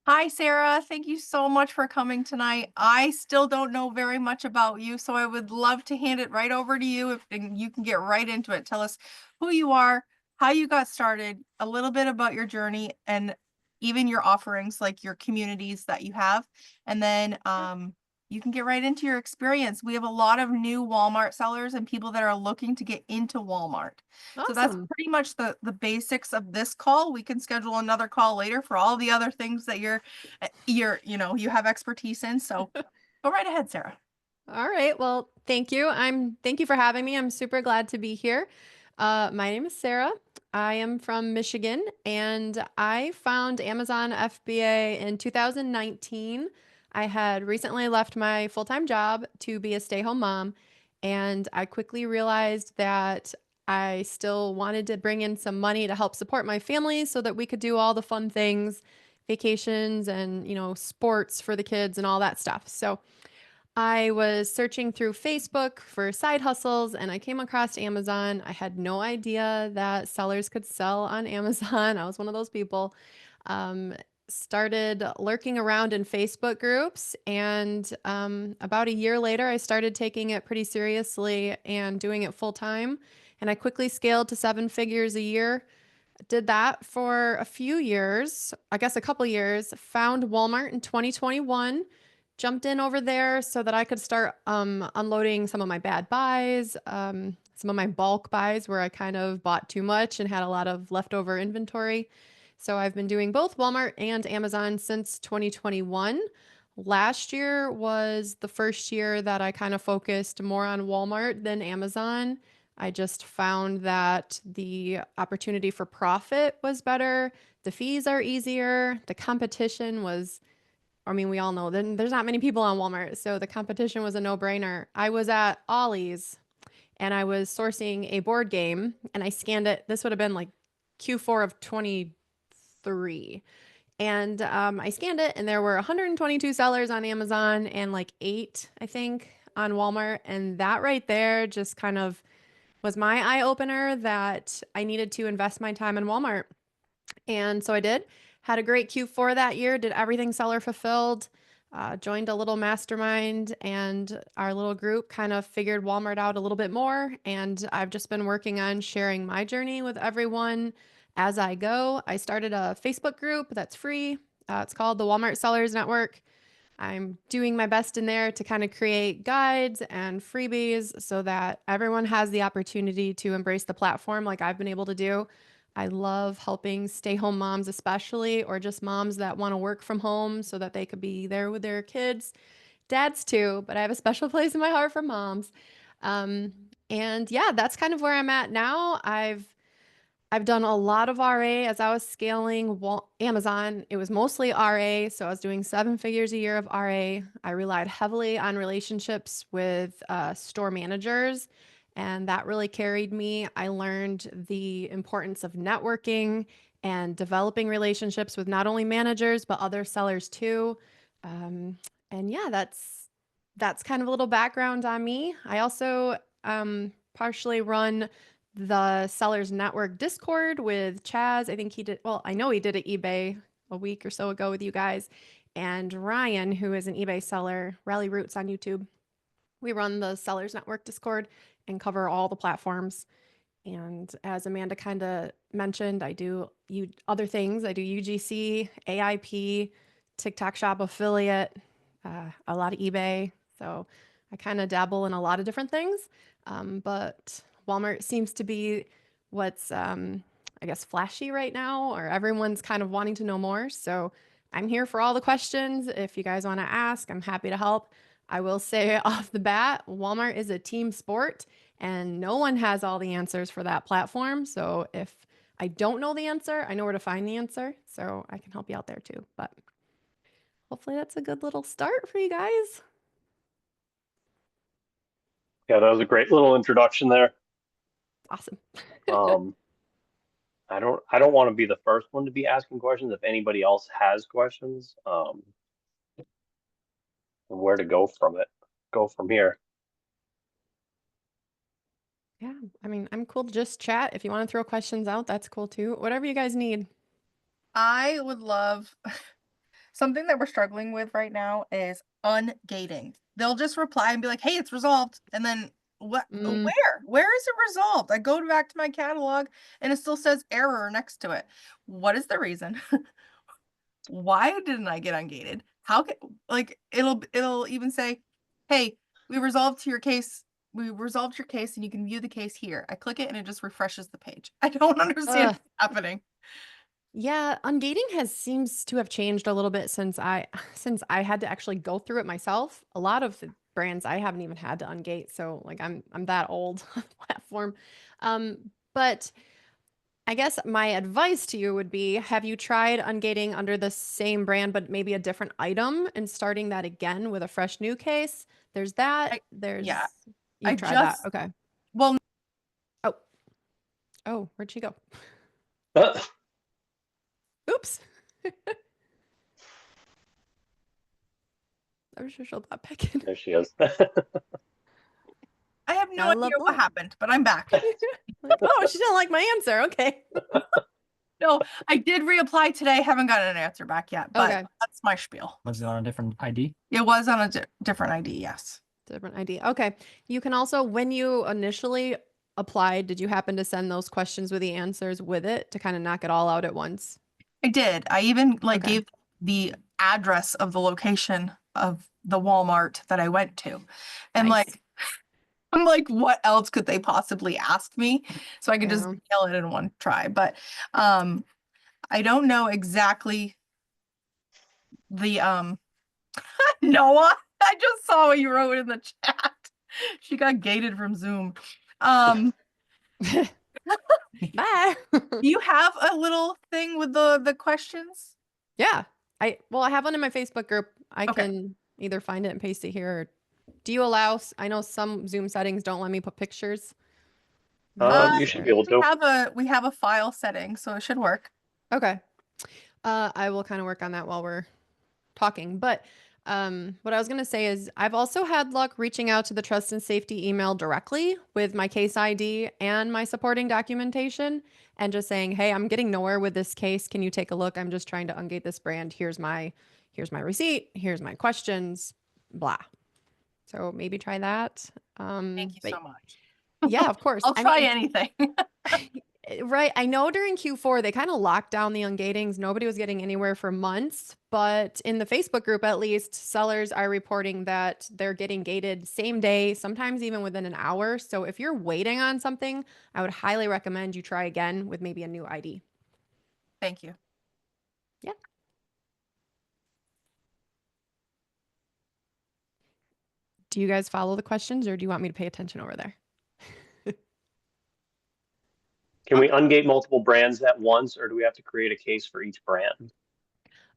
Hi, Sarah. Thank you so much for coming tonight. I still don't know very much about you, so I would love to hand it right over to you if and you can get right into it. Tell us who you are, how you got started, a little bit about your journey, and even your offerings, like your communities that you have. And then you can get right into your experience. We have a lot of new Walmart sellers and people that are looking to get into Walmart. So that's Awesome. pretty much the basics of this call. We can schedule another call later for all the other things that you have expertise in. So go right ahead, Sarah. All right. Well, thank you for having me. I'm super glad to be here. My name is Sarah. I am from Michigan and I found Amazon FBA in 2019. I had recently left my full-time job to be a stay-home mom, and I quickly realized that I still wanted to bring in some money to help support my family so that we could do all the fun things, vacations and, sports for the kids and all that stuff. So, I was searching through Facebook for side hustles and I came across Amazon. I had no idea that sellers could sell on Amazon. I was one of those people. Um, Started lurking around in Facebook groups, and about a year later, I started taking it pretty seriously and doing it full time. And I quickly scaled to seven figures a year. Did that for a few years, I guess a couple years. Found Walmart in 2021, jumped in over there so that I could start unloading some of my bad buys, some of my bulk buys where I kind of bought too much and had a lot of leftover inventory. So I've been doing both Walmart and Amazon since 2021. Last year was the first year that I kind of focused more on Walmart than Amazon. I just found that the opportunity for profit was better. The fees are easier. The competition was, I mean, we all know then there's not many people on Walmart, so the competition was a no-brainer. I was at Ollie's and I was sourcing a board game and I scanned it. This would have been like Q4 of 23. And I scanned it, and there were 122 sellers on Amazon and like eight, I think, on Walmart. And that right there just kind of was my eye opener that I needed to invest my time in Walmart. And so I did. Had a great Q4 that year, did everything seller fulfilled, joined a little mastermind, and our little group kind of figured Walmart out a little bit more. And I've just been working on sharing my journey with everyone as I go. I started a Facebook group that's free. It's called the Walmart Sellers Network. I'm doing my best in there to kind of create guides and freebies so that everyone has the opportunity to embrace the platform like I've been able to do. I love helping stay home moms, especially, or just moms that want to work from home so that they could be there with their kids. Dads too, but I have a special place in my heart for moms. Um, and yeah, that's kind of where I'm at now. I've done a lot of RA as I was scaling Amazon. It was mostly RA, so I was doing seven figures a year of RA. I relied heavily on relationships with store managers, and that really carried me. I learned the importance of networking and developing relationships with not only managers but other sellers too. Um, and yeah, that's kind of a little background on me. I also partially run the Sellers Network Discord with Chaz. I think he did, well, I know he did at eBay a week or so ago with you guys. And Ryan, who is an eBay seller, Rally Roots on YouTube. We run the Sellers Network Discord and cover all the platforms. And as Amanda kind of mentioned, I do other things. I do UGC, AIP, TikTok Shop affiliate, a lot of eBay. So I kind of dabble in a lot of different things. But Walmart seems to be what's, I guess, flashy right now, or everyone's kind of wanting to know more. So I'm here for all the questions. If you guys want to ask, I'm happy to help. I will say off the bat, Walmart is a team sport and no one has all the answers for that platform. So if I don't know the answer, I know where to find the answer. So I can help you out there too. But hopefully that's a good little start for you guys. Yeah, that was a great little introduction there. Awesome. Um, I don't want to be the first one to be asking questions. If anybody else has questions, and where to go from here. Yeah. I mean, I'm cool to just chat. If you want to throw questions out, that's cool too. Whatever you guys need. I would love something that we're struggling with right now is ungating. They'll just reply and be like, hey, it's resolved. And then what, Mm, where is it resolved? I go back to my catalog and it still says error next to it. What is the reason? Why didn't I get ungated? How can, like, it'll even say, hey, we resolved your case and you can view the case here. I click it and it just refreshes the page. I don't understand ugh. what's happening. Yeah, ungating seems to have changed a little bit since I since I had to actually go through it myself. A lot of the brands I haven't even had to ungate, so like I'm that old on the platform. But I guess my advice to you would be, have you tried ungating under the same brand but maybe a different item and starting that again with a fresh new case? There's that. I, yeah, There's I you've tried that. just, Okay. well, Oh, oh, where'd she go? Uh, Oops. I was sure she'll pop back in. there she is. I have no Gotta love idea what luck. happened, but I'm back. Like, oh, she didn't like my answer. Okay. No, I did reapply today. Haven't gotten an answer back yet, but Okay. that's my spiel. Was it on a different ID? It was on a different ID, yes. Different ID. Okay. You can also, when you initially applied, did you happen to send those questions with the answers with it to kind of knock it all out at once? I did. I even like Okay. gave the address of the location of the Walmart that I went to. And Nice. like I'm like, what else could they possibly ask me? So I could just Yeah. nail it in one try. But I don't know exactly the Noah. I just saw what you wrote in the chat. She got gated from Zoom. Um, Bye. do you have a little thing with the questions? Yeah. I have one in my Facebook group. I Okay. can either find it and paste it here. Or do you allow, I know some Zoom settings don't let me put pictures. You should be able We to. have a file setting, so it should work. Okay. I will kind of work on that while we're talking. But what I was going to say is I've also had luck reaching out to the trust and safety email directly with my case ID and my supporting documentation and just saying, hey, I'm getting nowhere with this case. Can you take a look? I'm just trying to ungate this brand. Here's my receipt. Here's my questions, blah. So maybe try that. Thank you But so much. yeah, of course. I'll I try mean, anything. right. I know during Q4, they kind of locked down the ungatings. Nobody was getting anywhere for months. But in the Facebook group, at least, sellers are reporting that they're getting gated same day, sometimes even within an hour. So if you're waiting on something, I would highly recommend you try again with maybe a new ID. Thank you. Yeah. Do you guys follow the questions or do you want me to pay attention over there? Can we ungate multiple brands at once, or do we have to create a case for each brand?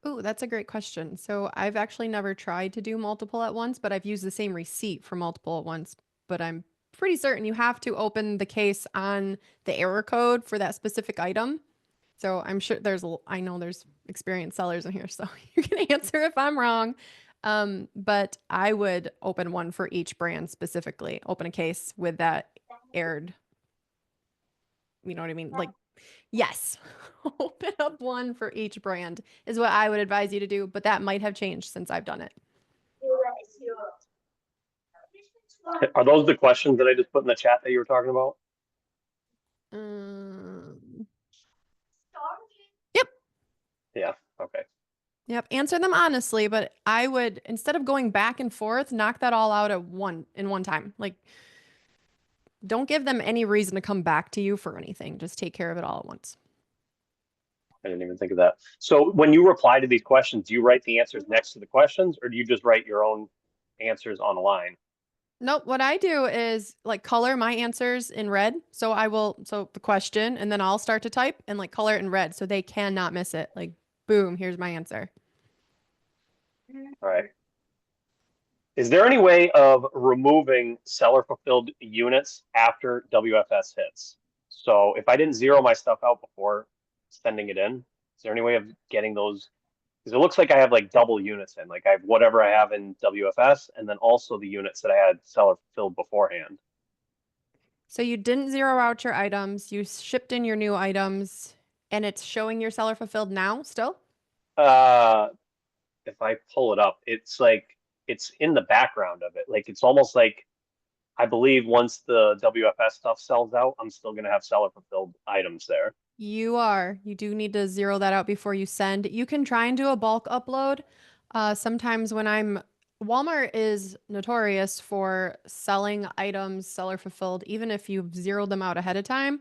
Oh, that's a great question. So I've actually never tried to do multiple at once, but I've used the same receipt for multiple at once. But I'm pretty certain you have to open the case on the error code for that specific item. So I'm sure I know there's experienced sellers in here, so you can answer if I'm wrong. But I would open one for each brand specifically, open a case with that aired. You know what I mean? Like, yes, open up one for each brand is what I would advise you to do, but that might have changed since I've done it. Are those the questions that I just put in the chat that you were talking about? Yep. Yeah. Okay. Yep. Answer them honestly, but I would, instead of going back and forth, knock that all out in one time. Like, don't give them any reason to come back to you for anything. Just take care of it all at once. I didn't even think of that. So when you reply to these questions, do you write the answers next to the questions, or do you just write your own answers on a line? Nope. What I do is like color my answers in red. So the question, and then I'll start to type and like color it in red so they cannot miss it. Like, boom, here's my answer. All right. Is there any way of removing seller fulfilled units after WFS hits? So if I didn't zero my stuff out before sending it in, is there any way of getting those? Because it looks like I have like double units in, like I have whatever I have in WFS and then also the units that I had seller fulfilled beforehand. So you didn't zero out your items, you shipped in your new items, and it's showing your seller fulfilled now still? Uh, if I pull it up, it's like it's in the background of it. Like it's almost like I believe once the WFS stuff sells out, I'm still gonna have seller fulfilled items there. You are. You do need to zero that out before you send. You can try and do a bulk upload. Sometimes when Walmart is notorious for selling items seller fulfilled, even if you've zeroed them out ahead of time.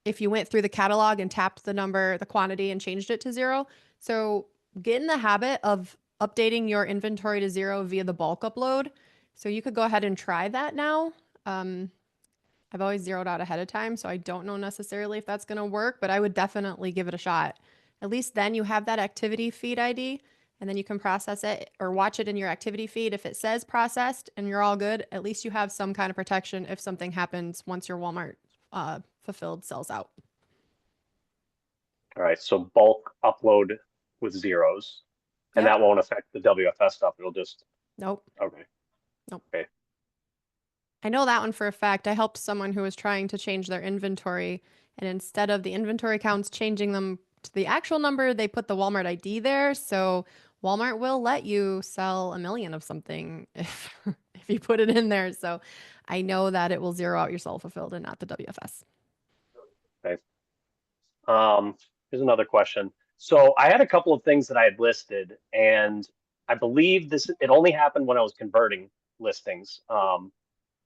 If you went through the catalog and tapped the number, the quantity, and changed it to zero. So get in the habit of updating your inventory to zero via the bulk upload. So you could go ahead and try that now. I've always zeroed out ahead of time, so I don't know necessarily if that's going to work, but I would definitely give it a shot. At least then you have that activity feed ID, and then you can process it or watch it in your activity feed. If it says processed and you're all good, at least you have some kind of protection if something happens once your Walmart fulfilled sells out. All right, so bulk upload with zeros, and Yep. that won't affect the WFS stuff. It'll just Nope. okay. Nope. Okay. I know that one for a fact. I helped someone who was trying to change their inventory, and instead of the inventory counts changing them to the actual number, they put the Walmart ID there. So Walmart will let you sell 1 million of something if if you put it in there. So I know that it will zero out your seller fulfilled and not the WFS. Okay. Here's another question. So I had a couple of things that I had listed, and I believe it only happened when I was converting listings.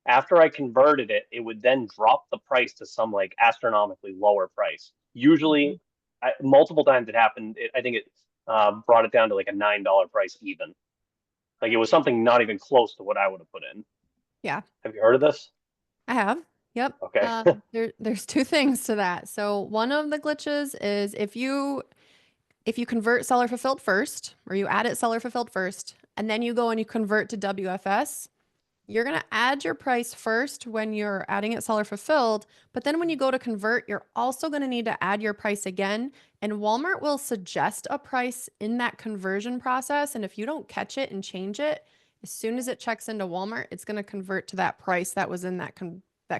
After I converted it, it would then drop the price to some like astronomically lower price. Usually, multiple times it happened. I think it brought it down to like a $9 price even. Like it was something not even close to what I would have put in. Yeah, Have you heard of this? I have. Yep. Okay. There's two things to that. So one of the glitches is if you convert seller fulfilled first, or you add it seller fulfilled first, and then you go and you convert to WFS, you're going to add your price first when you're adding it seller fulfilled, but then when you go to convert, you're also going to need to add your price again. And Walmart will suggest a price in that conversion process. And if you don't catch it and change it, as soon as it checks into Walmart, it's going to convert to that price that was in that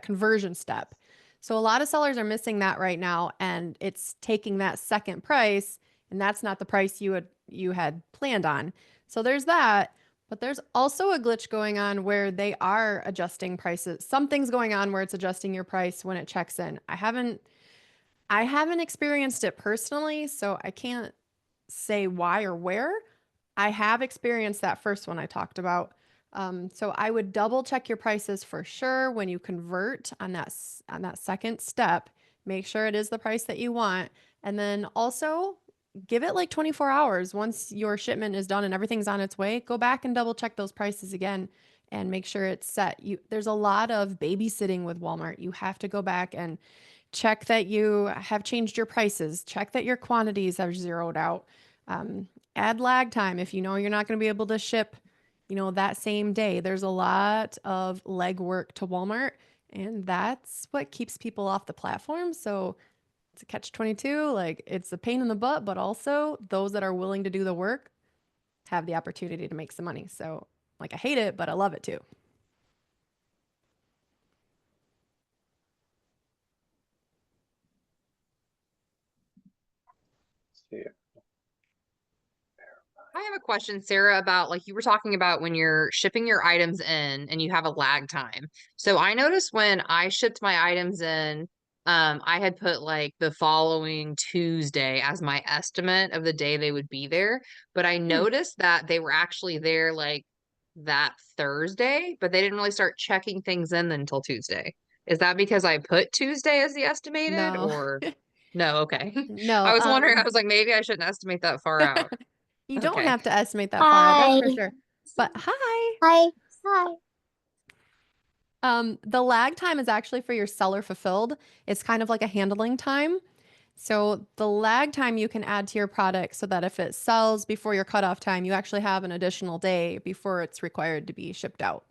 conversion step. So a lot of sellers are missing that right now, and it's taking that second price, and that's not the price you had planned on. So there's that. But there's also a glitch going on where they are adjusting prices. Something's going on where it's adjusting your price when it checks in. I haven't experienced it personally, so I can't say why or where. I have experienced that first one I talked about. So I would double check your prices for sure when you convert on that second step. Make sure it is the price that you want, and then also give it like 24 hours. Once your shipment is done and everything's on its way, go back and double check those prices again and make sure it's set. There's a lot of babysitting with Walmart. You have to go back and check that you have changed your prices, check that your quantities are zeroed out. Add lag time if you know you're not going to be able to ship, that same day. There's a lot of legwork to Walmart, and that's what keeps people off the platform. So it's a catch-22. Like, it's a pain in the butt, but also those that are willing to do the work have the opportunity to make some money. So, like, I hate it, but I love it too. Let's see. I have a question, Sarah, about like you were talking about when you're shipping your items in and you have a lag time. So I noticed when I shipped my items in, I had put like the following Tuesday as my estimate of the day they would be there. But I noticed that they were actually there like that Thursday, but they didn't really start checking things in until Tuesday. Is that because I put Tuesday as the estimated No. or no? Okay. I No, was wondering, I was like, maybe I shouldn't estimate that far out. you don't Okay. have to estimate that far out, that's for Hi. sure. But hi. Hi. Hi. The lag time is actually for your seller fulfilled. It's kind of like a handling time. So the lag time you can add to your product so that if it sells before your cutoff time, you actually have an additional day before it's required to be shipped out.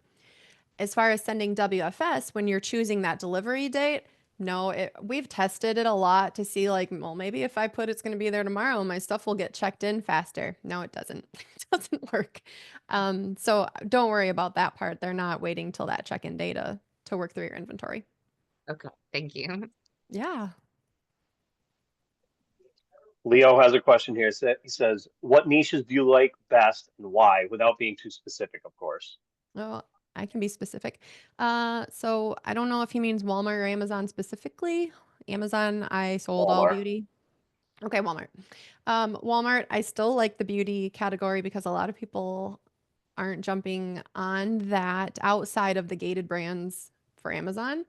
As far as sending WFS, when you're choosing that delivery date, no, we've tested it a lot to see like, well, maybe if I put it's going to be there tomorrow, my stuff will get checked in faster. No, it doesn't. It doesn't work. So don't worry about that part. They're not waiting till that check-in data to work through your inventory. Okay. Thank you. Yeah. Leo has a question here. He says, "What niches do you like best and why?" Without being too specific, of course. Oh, I can be specific. So I don't know if he means Walmart or Amazon specifically. Amazon, I sold all Walmart. beauty. Okay, Walmart. Walmart, I still like the beauty category because a lot of people aren't jumping on that outside of the gated brands for Amazon.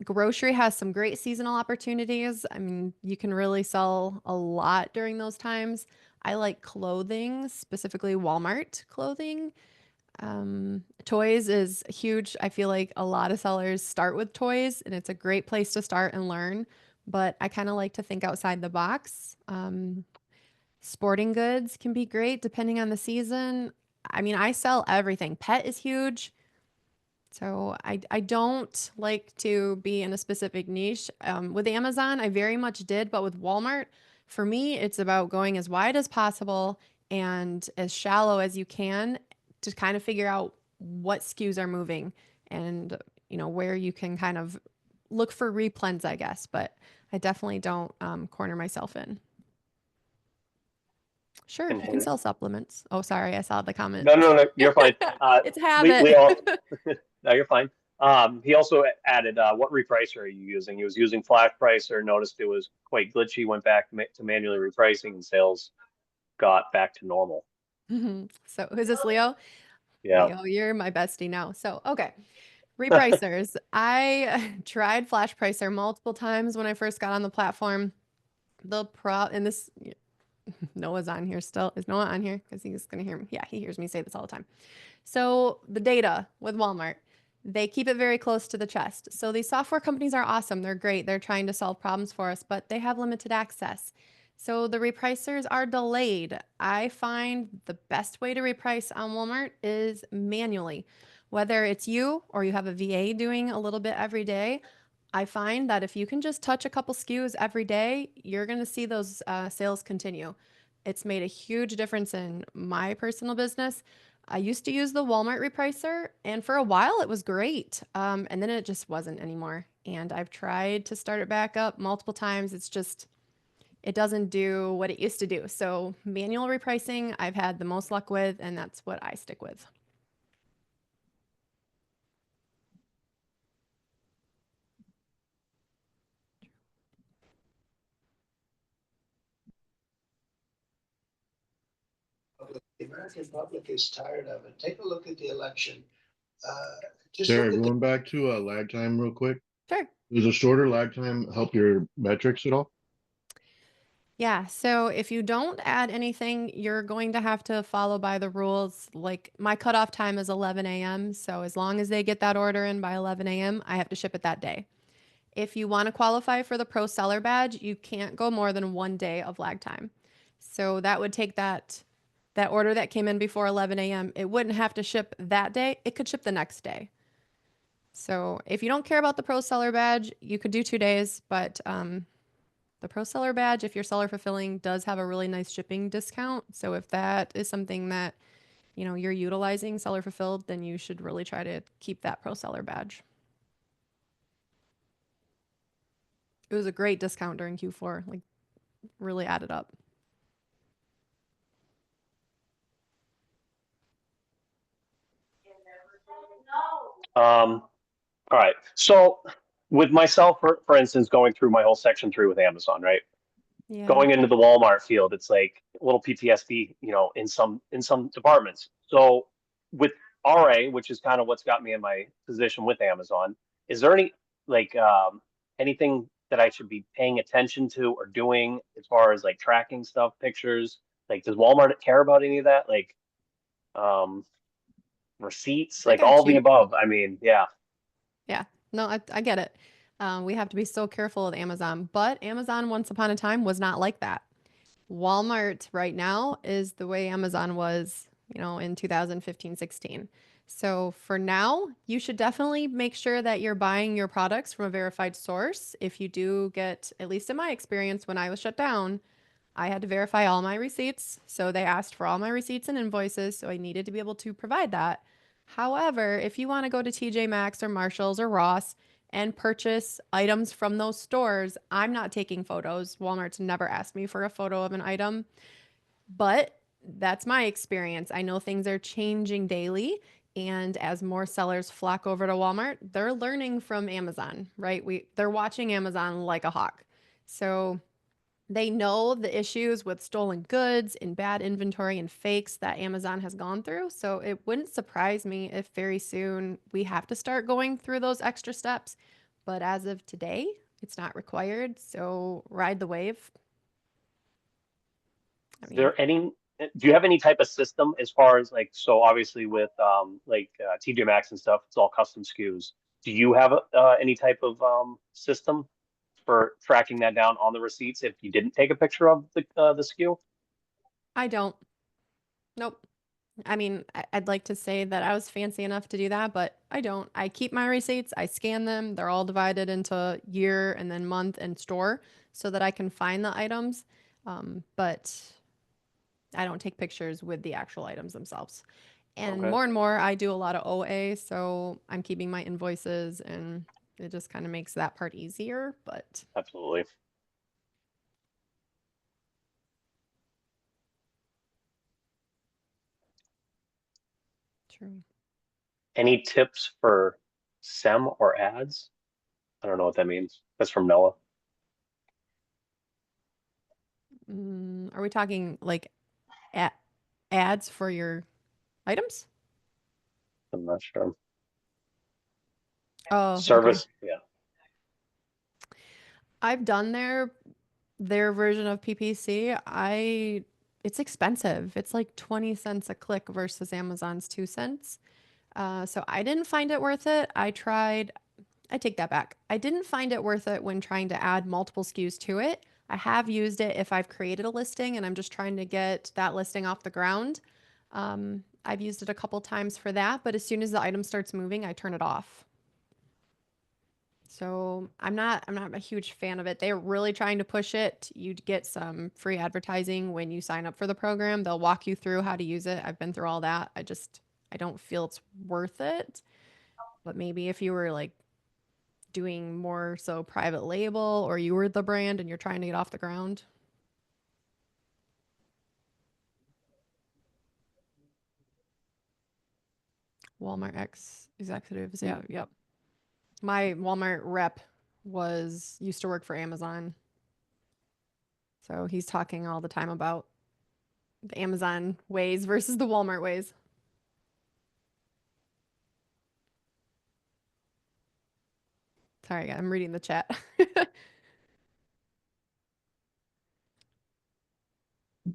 Grocery has some great seasonal opportunities. I mean, you can really sell a lot during those times. I like clothing, specifically Walmart clothing. Toys is huge. I feel like a lot of sellers start with toys, and it's a great place to start and learn. But I kind of like to think outside the box. Sporting goods can be great depending on the season. I mean, I sell everything. Pet is huge. So I don't like to be in a specific niche. With Amazon, I very much did, but with Walmart, for me, it's about going as wide as possible and as shallow as you can to kind of figure out what SKUs are moving and where you can kind of look for replens, I guess. But I definitely don't corner myself in. Sure, And you can sell supplements. Oh, sorry, I saw the comment. no, you're fine. It's habit. Leo, no, you're fine. He also added, "What repricer are you using?" He was using Flash Pricer. Noticed it was quite glitchy. Went back to manually repricing, and sales got back to normal. So who's this, Leo? Yeah. Leo, you're my bestie now. So, okay. Repricers. I tried Flash Pricer multiple times when I first got on the platform. And this, Noah's on here still. Is Noah on here? Because he's going to hear me. Yeah, he hears me say this all the time. So the data with Walmart, they keep it very close to the chest. So these software companies are awesome. They're great. They're trying to solve problems for us, but they have limited access. So the repricers are delayed. I find the best way to reprice on Walmart is manually. Whether it's you or you have a VA doing a little bit every day, I find that if you can just touch a couple SKUs every day, you're going to see those sales continue. It's made a huge difference in my personal business. I used to use the Walmart repricer, and for a while it was great. And then it just wasn't anymore. And I've tried to start it back up multiple times. It doesn't do what it used to do. So manual repricing, I've had the most luck with, and that's what I stick with. The American public is tired of it. Take a look at the election. Just Sarah, look at going back to lag time real quick. Sure. Does a shorter lag time help your metrics at all? Yeah, so if you don't add anything, you're going to have to follow by the rules. Like my cutoff time is 11 a.m. So as long as they get that order in by 11 a.m., I have to ship it that day. If you want to qualify for the pro seller badge, you can't go more than 1 day of lag time. So that would take that order that came in before 11 a.m. It wouldn't have to ship that day. It could ship the next day. So if you don't care about the pro seller badge, you could do 2 days, but the pro seller badge, if you're seller fulfilling, does have a really nice shipping discount. So if that is something that you're utilizing seller fulfilled, then you should really try to keep that pro seller badge. It was a great discount during Q4, like really added up. All right. So with myself, for instance, going through my whole section 3 with Amazon, right? Yeah. Going into the Walmart field, it's like a little PTSD, in some departments. So with RA, which is kind of what's got me in my position with Amazon, is there anything that I should be paying attention to or doing as far as like tracking stuff, pictures? Like, does Walmart care about any of that? Like, receipts, I like got all the you. above. I mean, yeah. Yeah, no, I get it. We have to be so careful with Amazon, but Amazon once upon a time was not like that. Walmart right now is the way Amazon was, in 2015, 16. So for now, you should definitely make sure that you're buying your products from a verified source. If you do get, at least in my experience, when I was shut down, I had to verify all my receipts. So they asked for all my receipts and invoices. So I needed to be able to provide that. However, if you want to go to TJ Maxx or Marshalls or Ross and purchase items from those stores. I'm not taking photos. Walmart's never asked me for a photo of an item, but that's my experience. I know things are changing daily. And as more sellers flock over to Walmart, they're learning from Amazon, right? They're watching Amazon like a hawk. So they know the issues with stolen goods and bad inventory and fakes that Amazon has gone through. So it wouldn't surprise me if very soon we have to start going through those extra steps. But as of today, it's not required. So ride the wave. I Is mean, there any, do you have any type of system as far as like, so obviously with TJ Maxx and stuff, it's all custom SKUs. Do you have any type of system for tracking that down on the receipts if you didn't take a picture of the SKU? I don't. Nope. I mean, I'd like to say that I was fancy enough to do that, but I don't. I keep my receipts, I scan them. They're all divided into year and then month and store so that I can find the items. But I don't take pictures with the actual items themselves. Okay, And more, I do a lot of OA, so I'm keeping my invoices and it just kind of makes that part easier, but absolutely. true. Any tips for SEM or ads? I don't know what that means. That's from Noah. Are we talking like a ads for your items? I'm not sure. Oh, okay. Service, yeah. I've done their version of PPC. It's expensive. It's like 20 cents a click versus Amazon's 2 cents. So I didn't find it worth it. I take that back. I didn't find it worth it when trying to add multiple SKUs to it. I have used it if I've created a listing and I'm just trying to get that listing off the ground. I've used it a couple times for that, but as soon as the item starts moving, I turn it off. So I'm not a huge fan of it. They're really trying to push it. You'd get some free advertising when you sign up for the program. They'll walk you through how to use it. I've been through all that. I don't feel it's worth it. But maybe if you were like doing more so private label or you were the brand and you're trying to get off the ground. Walmart X executives. Yeah, yep. My Walmart rep used to work for Amazon. So he's talking all the time about the Amazon ways versus the Walmart ways. Sorry, I'm reading the chat.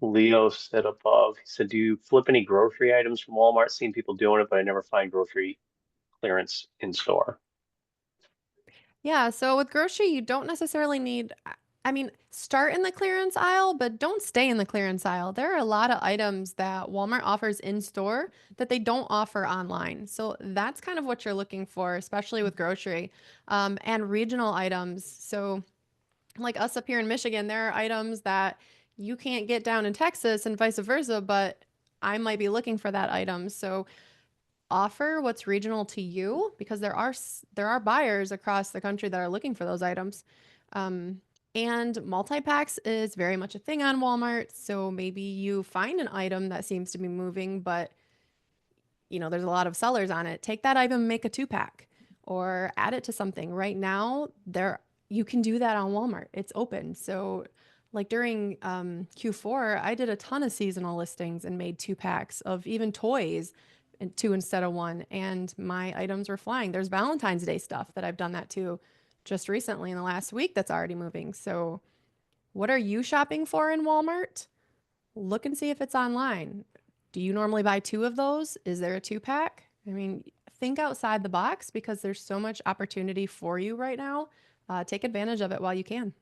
Leo said above, he said, do you flip any grocery items from Walmart? Seen people doing it, but I never find grocery clearance in store. Yeah, so with grocery, you don't necessarily need, I mean, start in the clearance aisle, but don't stay in the clearance aisle. There are a lot of items that Walmart offers in store that they don't offer online. So that's kind of what you're looking for, especially with grocery, and regional items. So, like us up here in Michigan, there are items that you can't get down in Texas and vice versa, but I might be looking for that item. So offer what's regional to you because there are buyers across the country that are looking for those items. And multi-packs is very much a thing on Walmart. So maybe you find an item that seems to be moving, but there's a lot of sellers on it. Take that item, make a 2-pack or add it to something. Right now, you can do that on Walmart. It's open. So like during Q4, I did a ton of seasonal listings and made 2-packs of even toys and 2 instead of 1. And my items were flying. There's Valentine's Day stuff that I've done that too just recently in the last week that's already moving. So what are you shopping for in Walmart? Look and see if it's online. Do you normally buy 2 of those? Is there a 2-pack? I mean, think outside the box because there's so much opportunity for you right now. Take advantage of it while you can.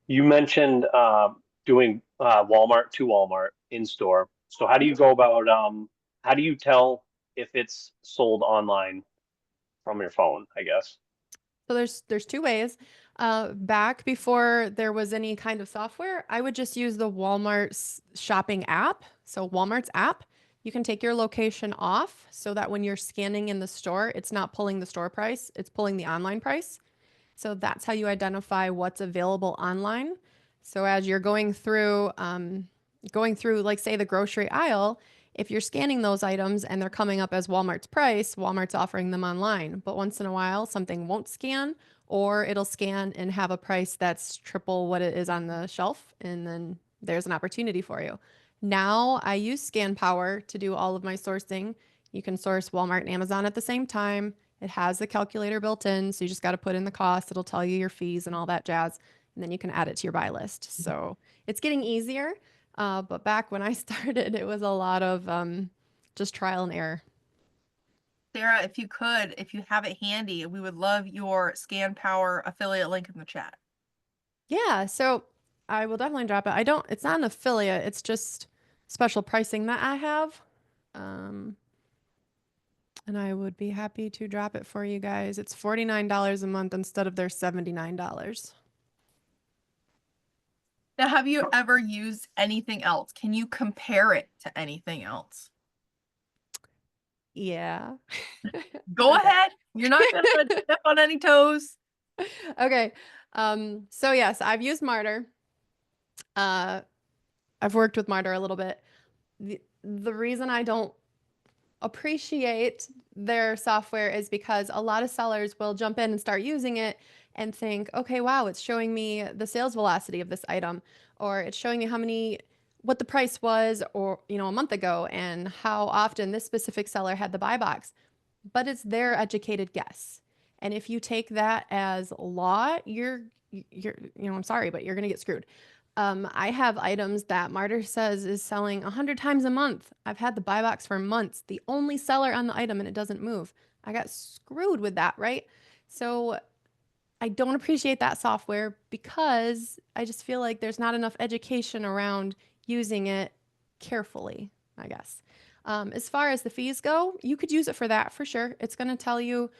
You mentioned doing Walmart to Walmart in store. So how do you go about how do you tell if it's sold online from your phone, I guess? So there's 2 ways. Back before there was any kind of software, I would just use the Walmart shopping app. So Walmart's app, you can take your location off so that when you're scanning in the store, it's not pulling the store price, it's pulling the online price. So that's how you identify what's available online. So as you're going through, like say the grocery aisle, if you're scanning those items and they're coming up as Walmart's price, Walmart's offering them online. But once in a while, something won't scan, or it'll scan and have a price that's triple what it is on the shelf, and then there's an opportunity for you. Now I use Scan Power to do all of my sourcing. You can source Walmart and Amazon at the same time. It has the calculator built in, so you just got to put in the cost. It'll tell you your fees and all that jazz, and then you can add it to your buy list. So it's getting easier. But back when I started, it was a lot of just trial and error. Sarah, if you have it handy, we would love your Scan Power affiliate link in the chat. Yeah, so I will definitely drop it. It's not an affiliate, it's just special pricing that I have. And I would be happy to drop it for you guys. It's $49 a month instead of their $79. Now, have you ever used anything else? Can you compare it to anything else? Yeah. Go ahead. You're not gonna step on any toes. Okay. So yes, I've used Martyr. I've worked with Martyr a little bit. The reason I don't appreciate their software is because a lot of sellers will jump in and start using it and think, okay, wow, it's showing me the sales velocity of this item, or it's showing me what the price was, or, a month ago, and how often this specific seller had the buy box. But it's their educated guess. And if you take that as law, I'm sorry, but you're going to get screwed. I have items that Martyr says is selling 100 times a month. I've had the buy box for months, the only seller on the item, and it doesn't move. I got screwed with that, right? So I don't appreciate that software because I just feel like there's not enough education around using it carefully, I guess. As far as the fees go, you could use it for that for sure. It's going to tell you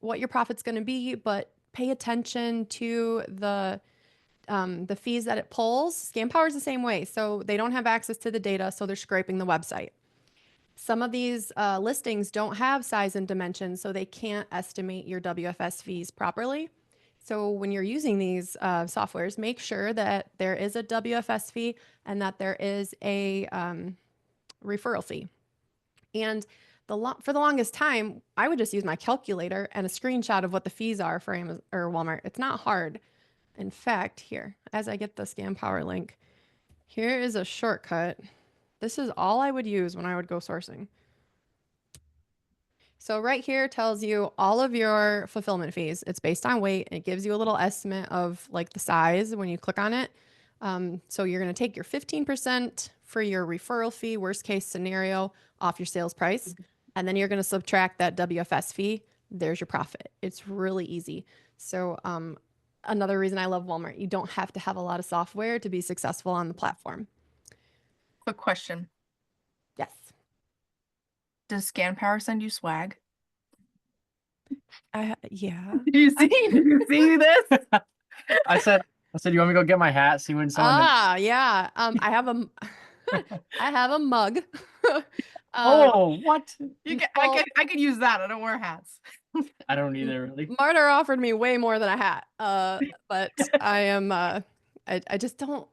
what your profit's going to be, but pay attention to the fees that it pulls. ScanPower is the same way. So they don't have access to the data, so they're scraping the website. Some of these listings don't have size and dimensions, so they can't estimate your WFS fees properly. So when you're using these softwares, make sure that there is a WFS fee and that there is a referral fee. And for the longest time, I would just use my calculator and a screenshot of what the fees are for Amazon or Walmart. It's not hard. In fact, here, as I get the Scan Power link, here is a shortcut. This is all I would use when I would go sourcing. So right here tells you all of your fulfillment fees. It's based on weight. It gives you a little estimate of like the size when you click on it. So you're going to take your 15% for your referral fee, worst case scenario, off your sales price. And then you're going to subtract that WFS fee. There's your profit. It's really easy. So another reason I love Walmart, you don't have to have a lot of software to be successful on the platform. Quick question. Yes. Does Scan Power send you swag? Yeah. Do you see this? I said, you want me to go get my hat? See when someone. Yeah. I have a, I have a mug. Oh, what? I could use that. I don't wear hats. I don't either, really. Martyr offered me way more than a hat. But I am, I just don't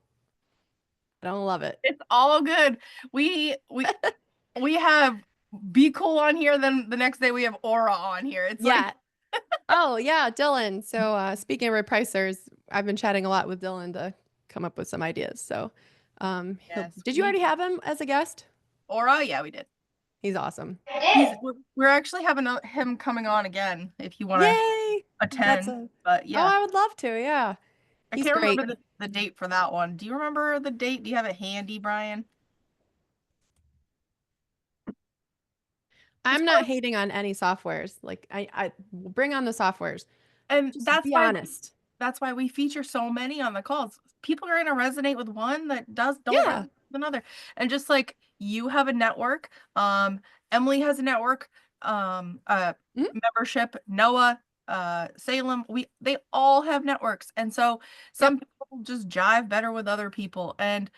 love it. It's all good. We have Be Cool on here. Then the next day we have Aura on here. It's like. Oh yeah, Dylan. So speaking of repricers, I've been chatting a lot with Dylan to come up with some ideas. So Yes, did you already have him as a guest? Aura? Yeah, we did. He's awesome. We're actually having him coming on again if you want to attend. But yeah. Oh, I would love to. Yeah. I can't remember the date for that one. Do you remember the date? Do you have it handy, Brian? I'm not hating on any softwares. Like I bring on the softwares. And Just that's be honest. That's why we feature so many on the calls. People are going to resonate with one that don't resonate with another. And just like you have a network, Emily has a network, membership, Noah, Salem, they all have networks. And so some people just jive better with other people. And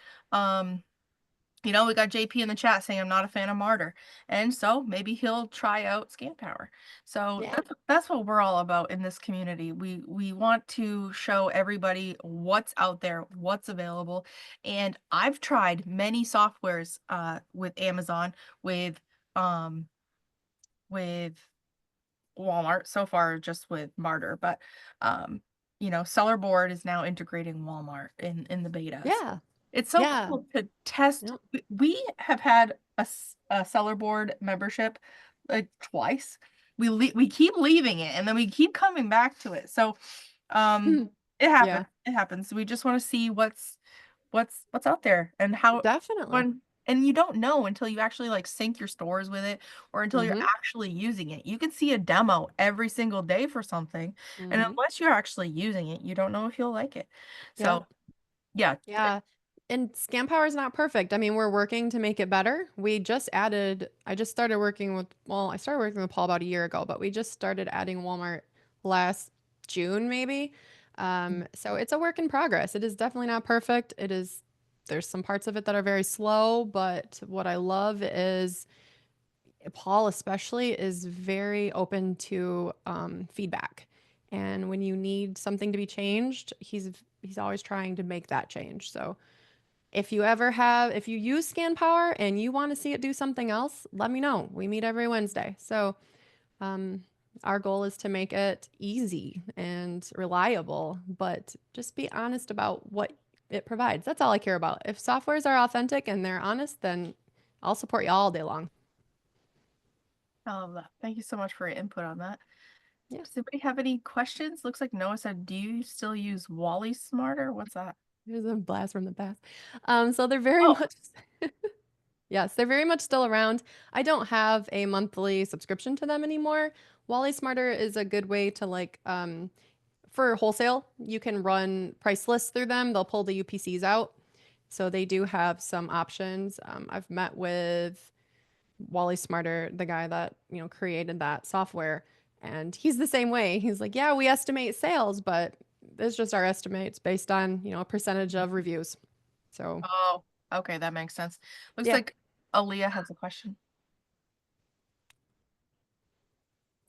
You know, we got JP in the chat saying I'm not a fan of Martyr. And so maybe he'll try out Scan Power. So Yeah. that's what we're all about in this community. We want to show everybody what's out there, what's available. And I've tried many softwares with Amazon, with Walmart, so far just with Martyr, but you know, Seller Board is now integrating Walmart in the betas. Yeah. It's so Yeah. cool to test. Yep. We have had a Seller Board membership like twice. We keep leaving it and then we keep coming back to it. So it happens. It happens. We just want to see what's out there and how Definitely. and you don't know until you actually like sync your stores with it or until you're actually using it. You can see a demo every single day for something. And unless you're actually using it, you don't know if you'll like it. So yeah. Yeah. And Scan Power is not perfect. I mean, we're working to make it better. I just started working with, I started working with Paul about a year ago, but we just started adding Walmart last June, maybe. So it's a work in progress. It is definitely not perfect. There's some parts of it that are very slow, but what I love is Paul especially is very open to feedback. And when you need something to be changed, he's always trying to make that change. So if you use Scan Power and you want to see it do something else, let me know. We meet every Wednesday. So our goal is to make it easy and reliable, but just be honest about what it provides. That's all I care about. If softwares are authentic and they're honest, then I'll support you all day long. I love that. Thank you so much for your input on that. Yeah. Does anybody have any questions? Looks like Noah said, do you still use Wally Smarter? What's that? Here's a blast from the past. So they're very much, yes, they're very much still around. I don't have a monthly subscription to them anymore. Wally Smarter is a good way to for wholesale, you can run price lists through them. They'll pull the UPCs out. So they do have some options. I've met with Wally Smarter, the guy that, created that software, and he's the same way. He's like, yeah, we estimate sales, but it's just our estimates based on, a percentage of reviews. So, oh, okay, that makes sense. Looks Yeah. like Aaliyah has a question.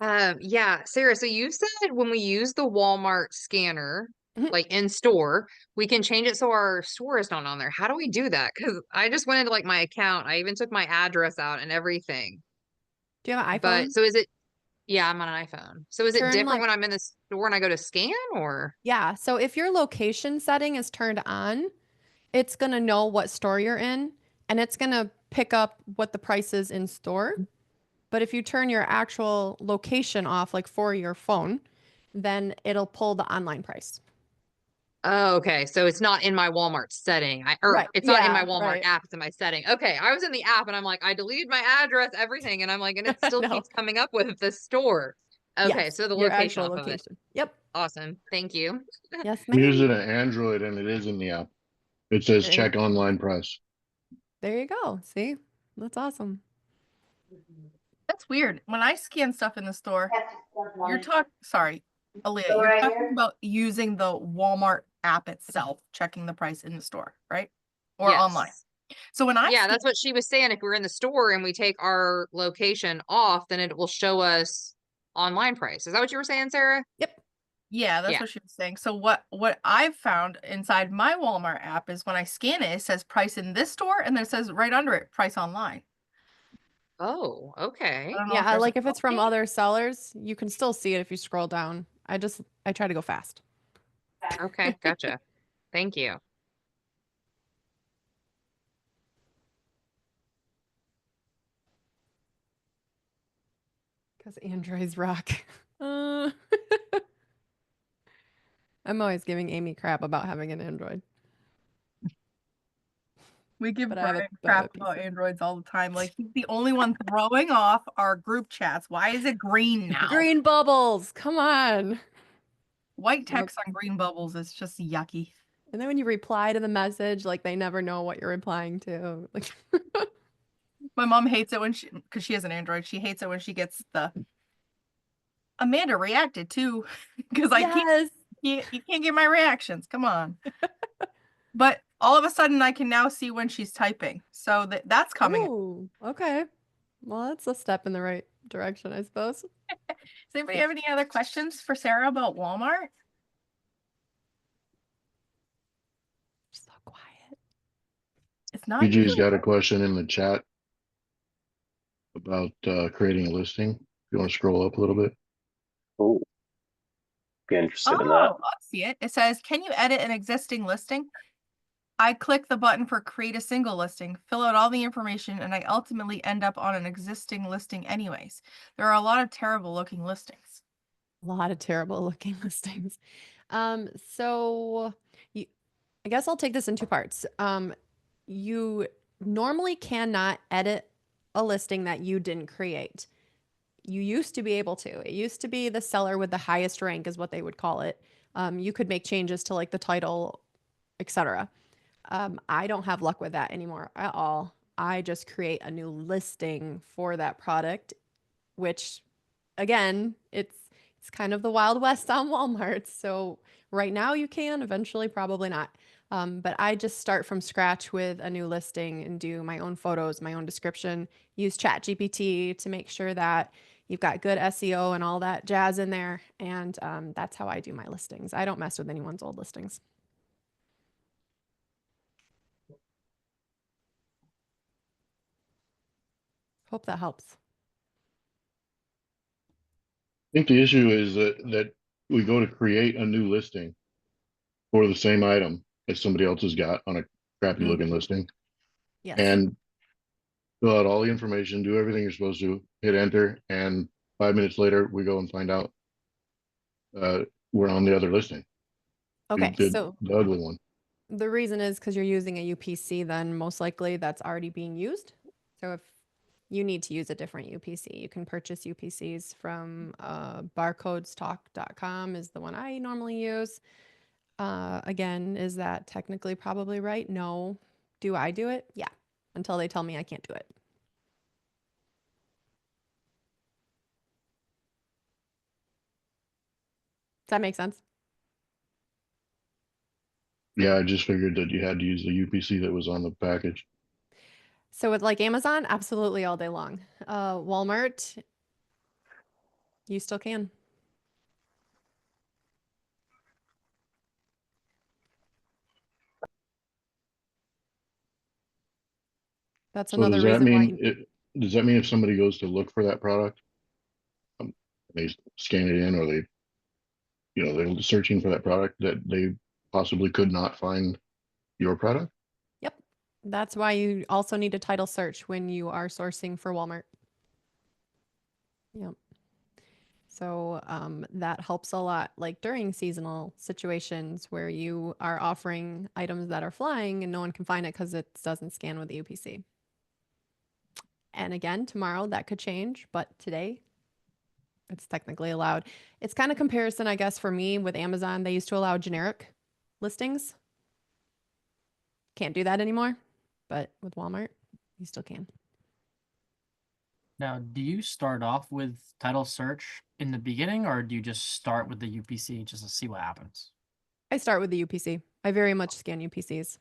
Yeah, Sarah, so you said when we use the Walmart scanner, Mhm. like in store, we can change it so our store is not on there. How do we do that? Because I just went into like my account. I even took my address out and everything. Do you have an iPhone? But so yeah, I'm on an iPhone. So is it Turn, different when I'm in the store and I go to scan or? Yeah. So if your location setting is turned on, it's going to know what store you're in and it's going to pick up what the price is in store. But if you turn your actual location off, like for your phone, then it'll pull the online price. Oh, okay. So it's not in my Walmart setting. Right. It's not in my Yeah, Walmart right. app, it's in my setting. Okay. I was in the app and I'm like, I deleted my address, everything, and I'm like, and it still No. keeps coming up with the store. Okay, Yes, so the your location actual off of it. location. Yep. Awesome. Thank you. Yes, I'm using ma'am. an Android and it is in the app. It says check online price. There you go. See? That's awesome. That's weird. When I scan stuff in the store, sorry, Aaliyah, you're talking about using the Walmart app itself, checking the price in the store, right? Or online. Yes. So when I Yeah, scan, that's what she was saying. If we're in the store and we take our location off, then it will show us online price. Is that what you were saying, Sarah? Yep. yeah, that's Yeah. what she was saying. So what I've found inside my Walmart app is when I scan it, it says price in this store, and then it says right under it, price online. Oh, okay. I don't know if Yeah, there's like if it's from update. other sellers, you can still see it if you scroll down. I try to go fast. Okay, gotcha. Thank you. Because Androids rock. I'm always giving Amy crap about having an Android. We give But I have Brian a crap about Androids all the time. Like he's the only one throwing off our group chats. Why is it green now? Green bubbles. Come on. White text on green bubbles is just yucky. And then when you reply to the message, like they never know what you're replying to. Like My mom hates it when because she has an Android. She hates it when she gets the Amanda reacted too, because I yes. you can't get my reactions. Come on. But all of a sudden I can now see when she's typing. So that's coming. Oh, okay. Well, that's a step in the right direction, I suppose. Does anybody have any other questions for Sarah about Walmart? So quiet. It's not PG's usually. got a question in the chat about creating a listing. If you want to scroll up a little bit. Oh, be interested in that. Oh, I'll see it. It says, can you edit an existing listing? I click the button for create a single listing, fill out all the information, and I ultimately end up on an existing listing anyways. There are a lot of terrible looking listings. A lot of terrible looking listings. So I guess I'll take this in two parts. You normally cannot edit a listing that you didn't create. You used to be able to. It used to be the seller with the highest rank is what they would call it. You could make changes to like the title, etc. I don't have luck with that anymore at all. I just create a new listing for that product, which again, it's kind of the Wild West on Walmart. So right now you can, eventually probably not. But I just start from scratch with a new listing and do my own photos, my own description, use ChatGPT to make sure that you've got good SEO and all that jazz in there. And that's how I do my listings. I don't mess with anyone's old listings. Hope that helps. I think the issue is that we go to create a new listing for the same item as somebody else has got on a crappy looking listing, Yes. and fill out all the information, do everything you're supposed to, hit enter, and 5 minutes later we go and find out we're on the other listing, Okay. So the ugly one. the reason is because you're using a UPC, then most likely that's already being used. So if you need to use a different UPC, you can purchase UPCs from barcodestalk.com is the one I normally use. Again, is that technically probably right? No. Do I do it? Yeah. Until they tell me I can't do it. Does that make sense? Yeah, I just figured that you had to use the UPC that was on the package. So with like Amazon, absolutely all day long. Walmart, you still can. That's So another does that reason why mean does that mean if somebody goes to look for that product, they scan it in, or they're searching for that product, that they possibly could not find your product? Yep. That's why you also need a title search when you are sourcing for Walmart. Yep. So that helps a lot, like during seasonal situations where you are offering items that are flying and no one can find it because it doesn't scan with the UPC. And again, tomorrow that could change, but today it's technically allowed. It's kind of comparison, I guess, for me with Amazon. They used to allow generic listings. Can't do that anymore, but with Walmart, you still can. Now, do you start off with title search in the beginning, or do you just start with the UPC just to see what happens? I start with the UPC. I very much scan UPCs.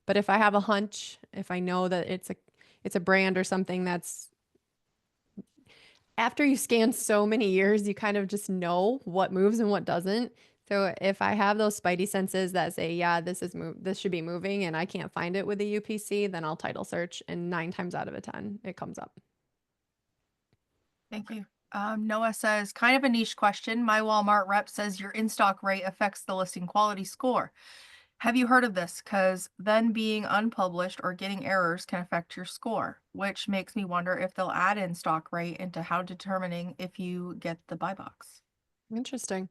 But if I have a hunch, if I know that it's a brand or something that's after you scan so many years, you kind of just know what moves and what doesn't. So if I have those spidey senses that say, yeah, this should be moving and I can't find it with the UPC, then I'll title search and 9 times out of 10 it comes up. Thank you. Noah says, kind of a niche question. My Walmart rep says your in-stock rate affects the listing quality score. Have you heard of this? Because then being unpublished or getting errors can affect your score, which makes me wonder if they'll add in-stock rate into how determining if you get the buy box. Interesting.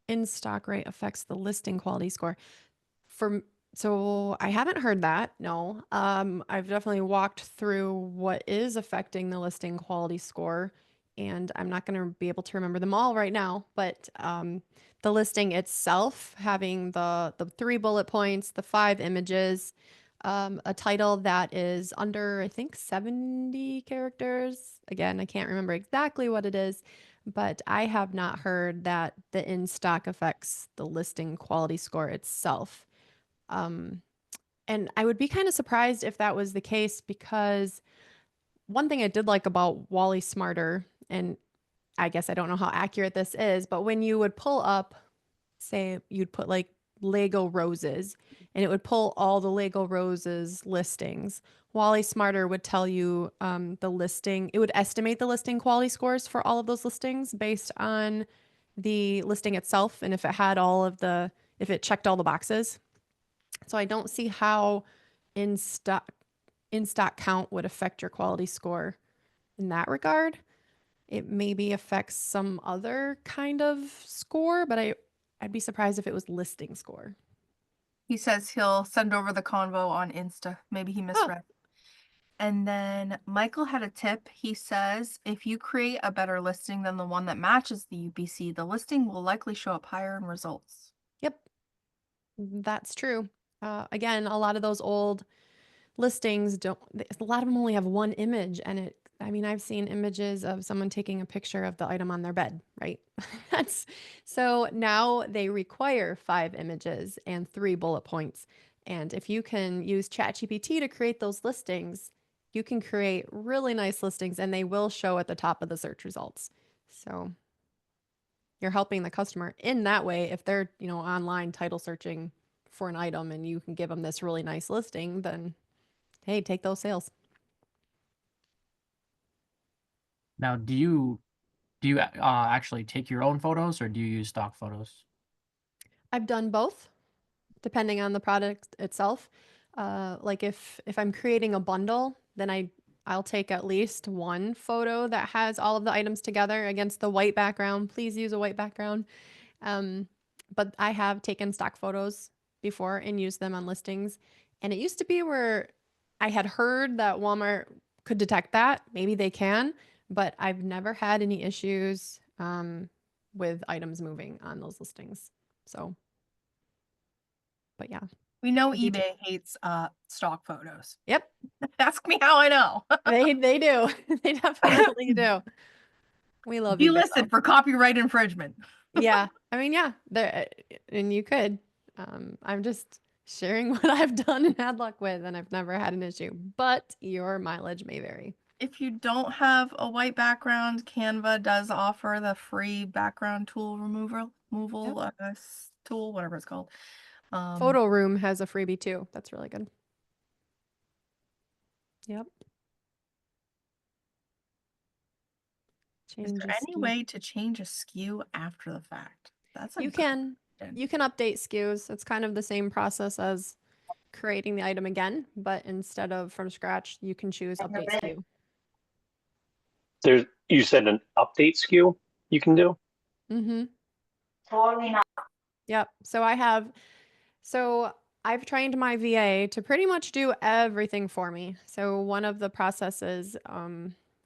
In-stock rate affects the listing quality score. So I haven't heard that. No. I've definitely walked through what is affecting the listing quality score, and I'm not going to be able to remember them all right now, but the listing itself having the 3 bullet points, the 5 images, a title that is under, I think, 70 characters. Again, I can't remember exactly what it is, but I have not heard that the in-stock affects the listing quality score itself. Um, and I would be kind of surprised if that was the case because one thing I did like about Wally Smarter, and I guess I don't know how accurate this is, but when you would pull up, say you'd put like Lego roses and it would pull all the Lego roses listings. Wally Smarter would tell you the listing, it would estimate the listing quality scores for all of those listings based on the listing itself and if it had if it checked all the boxes. So I don't see how in stock count would affect your quality score in that regard. It maybe affects some other kind of score, but I'd be surprised if it was listing score. He says he'll send over the convo on Insta. Maybe he Oh, misread. And then Michael had a tip. He says if you create a better listing than the one that matches the UPC, the listing will likely show up higher in results. yep, that's true. Again, a lot of those old listings a lot of them only have one image and I mean, I've seen images of someone taking a picture of the item on their bed, right? That's so now they require 5 images and 3 bullet points. And if you can use ChatGPT to create those listings, you can create really nice listings and they will show at the top of the search results. So you're helping the customer in that way if they're, online title searching for an item and you can give them this really nice listing, then hey, take those sales. Now, do you actually take your own photos or do you use stock photos? I've done both, depending on the product itself. Like if I'm creating a bundle, then I'll take at least one photo that has all of the items together against the white background. Please use a white background. Um, but I have taken stock photos before and used them on listings. And it used to be where I had heard that Walmart could detect that. Maybe they can, but I've never had any issues with items moving on those listings. So, but yeah, We know I do take- eBay hates stock photos. Yep, Ask me how I know. they do. They definitely do. We love eBay though. Delisted for copyright infringement. Yeah, I mean, yeah, there, and you could. I'm just sharing what I've done and had luck with, and I've never had an issue. But your mileage may vary. If you don't have a white background, Canva does offer the free background tool removal tool, whatever it's called. Photo Room has a freebie too. That's really good. Yep. Is Change there a any SKU. way to change a SKU after the fact? That's a You good can. question. You can update SKUs. It's kind of the same process as creating the item again, but instead of from scratch, you can choose update SKU. You said an update SKU you can do? Mm-hmm. Totally not. Yep. So I've trained my VA to pretty much do everything for me. So one of the processes,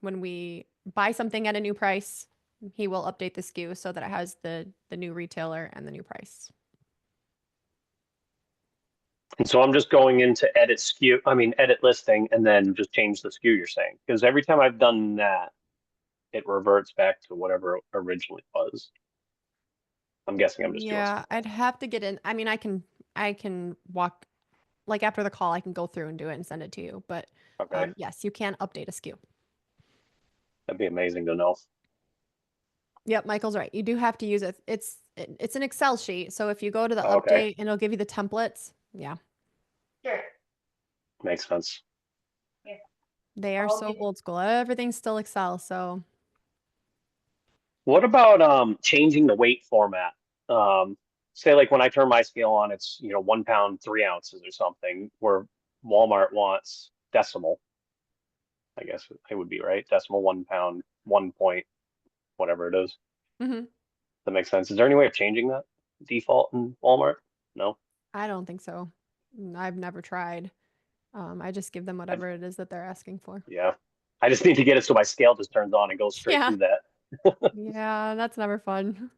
when we buy something at a new price, he will update the SKU so that it has the new retailer and the new price. And so I'm just going into edit listing and then just change the SKU you're saying. Because every time I've done that, it reverts back to whatever it originally was. I'm guessing I'm just doing Yeah, something. I'd have to get in. I mean, I can walk like after the call, I can go through and do it and send it to you. But Okay. yes, you can update a SKU. That'd be amazing to know. Yep, Michael's right. You do have to use it. It's an Excel sheet. So if you go to the Okay. update and it'll give you the templates. Yeah. Sure. Makes sense. They are so old school. Everything's still Excel. So What about changing the weight format? Say like when I turn my scale on, it's 1 pound 3 ounces or something, where Walmart wants decimal. I guess it would be right. Decimal 1 pound 1 point whatever it is. mhm. That makes sense. Is there any way of changing that default in Walmart? No. I don't think so. I've never tried. I just give them whatever it is that they're asking for. Yeah. I just need to get it so my scale just turns on and goes straight Yeah. through that. Yeah, that's never fun.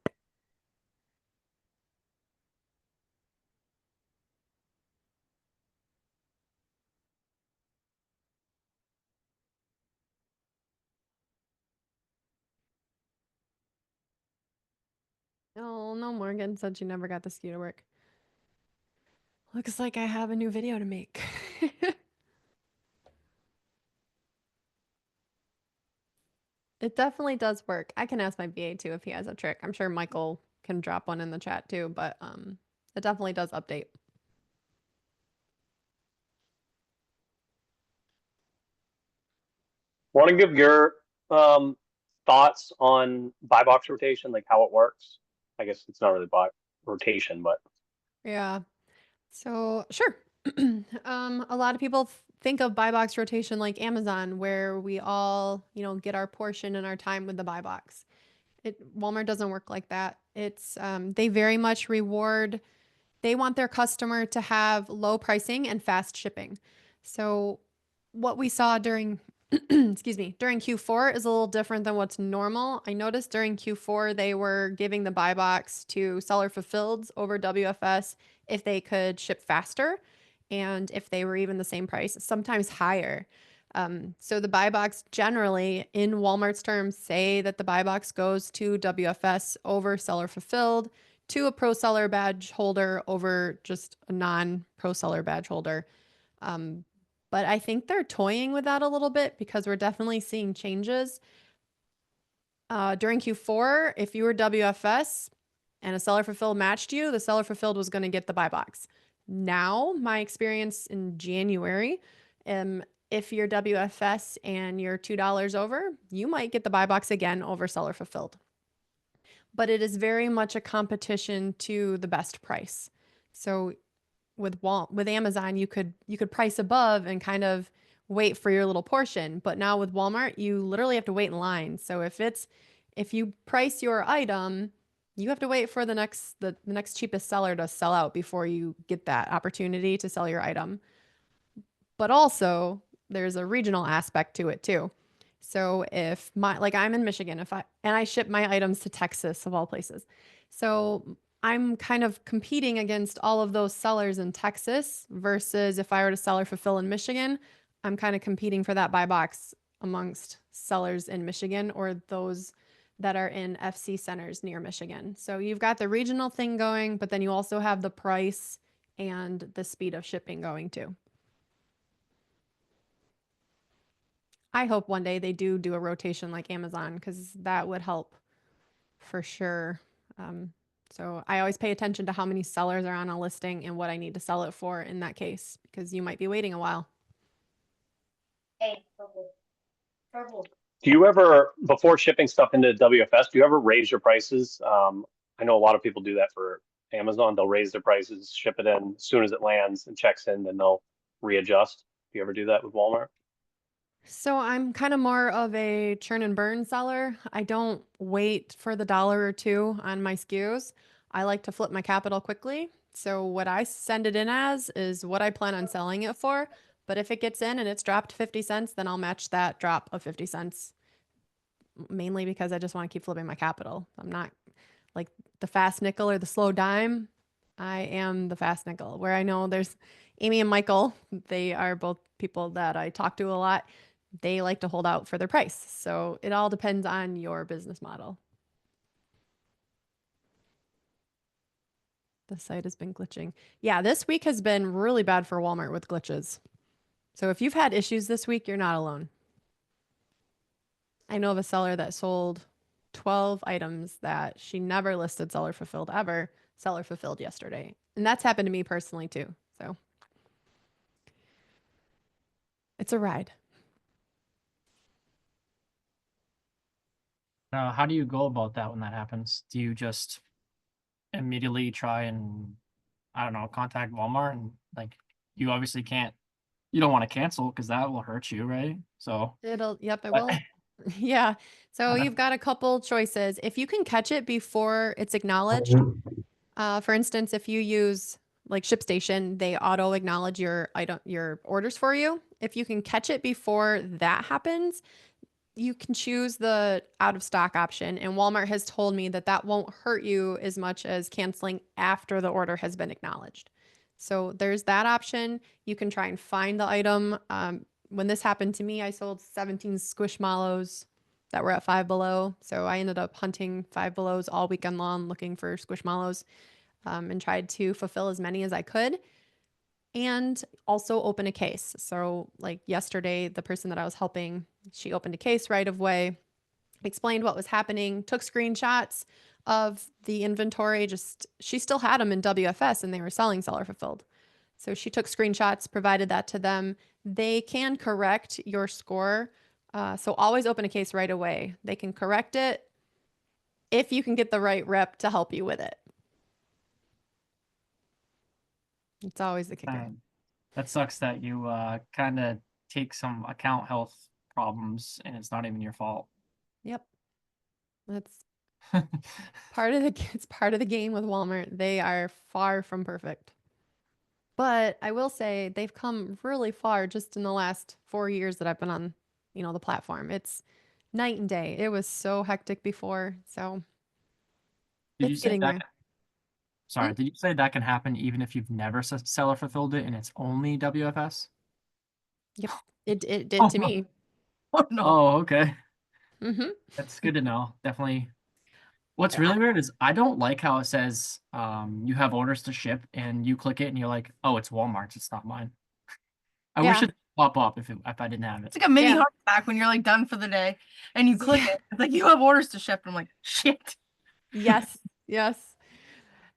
Oh, no, Morgan said she never got the SKU to work. Looks like I have a new video to make. It definitely does work. I can ask my VA too if he has a trick. I'm sure Michael can drop one in the chat too, but it definitely does update. Want to give your thoughts on buy box rotation, like how it works? I guess it's not really buy rotation, but Yeah. So sure. A lot of people think of buy box rotation like Amazon, where we all, get our portion and our time with the buy box. Walmart doesn't work like that. It's they very much reward. They want their customer to have low pricing and fast shipping. So what we saw during excuse me, during Q4 is a little different than what's normal. I noticed during Q4 they were giving the buy box to seller fulfilleds over WFS if they could ship faster and if they were even the same price, sometimes higher. So the buy box generally, in Walmart's terms, say that the buy box goes to WFS over seller fulfilled to a pro seller badge holder over just a non pro seller badge holder. But I think they're toying with that a little bit because we're definitely seeing changes. During Q4, if you were WFS and a seller fulfilled matched you, the seller fulfilled was going to get the buy box. Now, my experience in January, if you're WFS and you're $2 over, you might get the buy box again over seller fulfilled. But it is very much a competition to the best price. So with Amazon, you could price above and kind of wait for your little portion. But now with Walmart, you literally have to wait in line. So if you price your item, you have to wait for the next cheapest seller to sell out before you get that opportunity to sell your item. But also, there's a regional aspect to it too. So if I'm in Michigan, I ship my items to Texas of all places. So I'm kind of competing against all of those sellers in Texas versus if I were to seller fulfill in Michigan, I'm kind of competing for that buy box amongst sellers in Michigan or those that are in FC centers near Michigan. So you've got the regional thing going, but then you also have the price and the speed of shipping going too. I hope one day they do a rotation like Amazon because that would help for sure. So I always pay attention to how many sellers are on a listing and what I need to sell it for in that case because you might be waiting a while. Hey, purple. do you ever, before shipping stuff into WFS, do you ever raise your prices? I know a lot of people do that for Amazon. They'll raise their prices, ship it in as soon as it lands and checks in, then they'll readjust. Do you ever do that with Walmart? So I'm kind of more of a churn and burn seller. I don't wait for the dollar or two on my SKUs. I like to flip my capital quickly. So what I send it in as is what I plan on selling it for. But if it gets in and it's dropped 50 cents, then I'll match that drop of 50 cents. Mainly because I just want to keep flipping my capital. I'm not like the fast nickel or the slow dime. I am the fast nickel, where I know there's Amy and Michael. They are both people that I talk to a lot. They like to hold out for their price. So it all depends on your business model. The site has been glitching. Yeah, this week has been really bad for Walmart with glitches. So if you've had issues this week, you're not alone. I know of a seller that sold 12 items that she never listed seller fulfilled ever, seller fulfilled yesterday. And that's happened to me personally too. So it's a ride. How do you go about that when that happens? Do you just immediately try and, I don't know, contact Walmart and like you obviously can't, you don't want to cancel because that will hurt you, right? So Yep, it but- will. Yeah. So Uh, you've got a couple choices. If you can catch it before it's acknowledged, for instance, if you use like ShipStation, they auto acknowledge your orders for you. If you can catch it before that happens, you can choose the out of stock option. And Walmart has told me that that won't hurt you as much as canceling after the order has been acknowledged. So there's that option. You can try and find the item. When this happened to me, I sold 17 Squishmallows that were at Five Below. So I ended up hunting Five Belows all weekend long looking for Squishmallows and tried to fulfill as many as I could. and also open a case. So like yesterday, the person that I was helping, she opened a case right away, explained what was happening, took screenshots of the inventory. Just she still had them in WFS and they were selling seller fulfilled. So she took screenshots, provided that to them. They can correct your score. So always open a case right away. They can correct it if you can get the right rep to help you with it. It's always the kicker. That sucks that you kind of take some account health problems and it's not even your fault. Yep. That's part of the it's part of the game with Walmart. They are far from perfect. But I will say they've come really far just in the last 4 years that I've been on, the platform. It's night and day. It was so hectic before, so Did you it's say getting that? there. Sorry, did you say that can happen even if you've never seller fulfilled it and it's only WFS? Yep. It did Oh, to no. me. Oh, no. Oh, okay. Mm-hmm. That's good to know. Definitely. What's really weird is I don't like how it says you have orders to ship and you click it and you're like, oh, it's Walmart's, it's not mine. I wish Yeah. it pop up if I didn't have it. It's like a mini Yeah. heart attack when you're like done for the day and you click it. It's like you have orders to ship. I'm like, shit. Yes. Yes.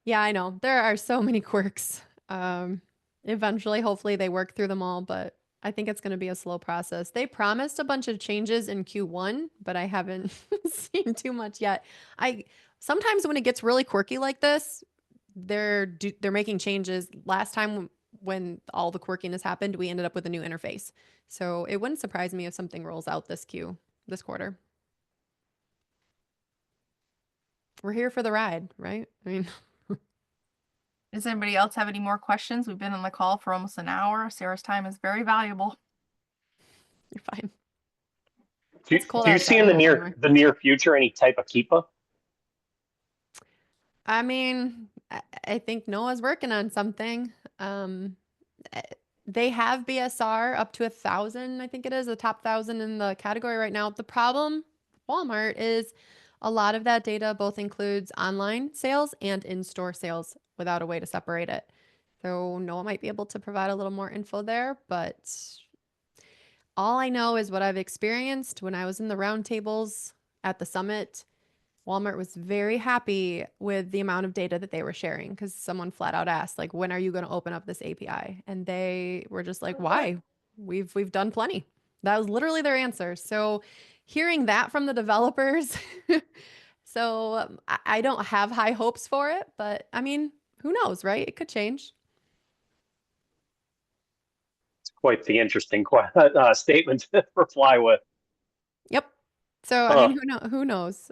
Yeah, I know. There are so many quirks. Eventually, hopefully they work through them all, but I think it's going to be a slow process. They promised a bunch of changes in Q1, but I haven't seen too much yet. I sometimes when it gets really quirky like this, they're making changes. Last time when all the quirkiness happened, we ended up with a new interface. So it wouldn't surprise me if something rolls out this quarter. We're here for the ride, right? I mean, Does anybody else have any more questions? We've been on the call for almost an hour. Sarah's time is very valuable. you're fine. Do, It's cold do you see in outside. the near future any type of keepa? I mean, I think Noah's working on something. Eh, they have BSR up to 1,000, I think it is, the top 1,000 in the category right now. The problem, Walmart, is a lot of that data both includes online sales and in-store sales without a way to separate it. So Noah might be able to provide a little more info there, but all I know is what I've experienced when I was in the roundtables at the summit. Walmart was very happy with the amount of data that they were sharing because someone flat out asked, like, when are you going to open up this API? And they were just like, why? We've done plenty. That was literally their answer. So hearing that from the developers, so I don't have high hopes for it, but I mean, who knows, right? It could change. It's quite the interesting statement to reply with. Yep. So I mean, who knows?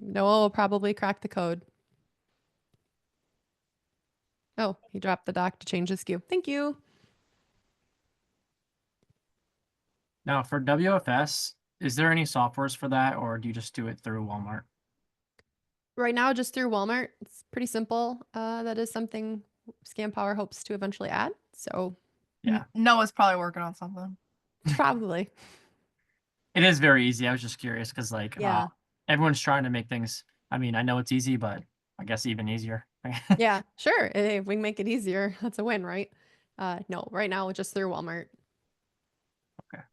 Noah will probably crack the code. Oh, he dropped the doc to change the SKU. Thank you. Now for WFS, is there any softwares for that or do you just do it through Walmart? Right now, just through Walmart. It's pretty simple. That is something ScamPower hopes to eventually add. So Yeah. Noah's probably working on something. probably. It is very easy. I was just curious because like Yeah. everyone's trying to make things. I mean, I know it's easy, but I guess even easier. Yeah, sure. If we can make it easier, that's a win, right? No, right now, just through Walmart. Okay.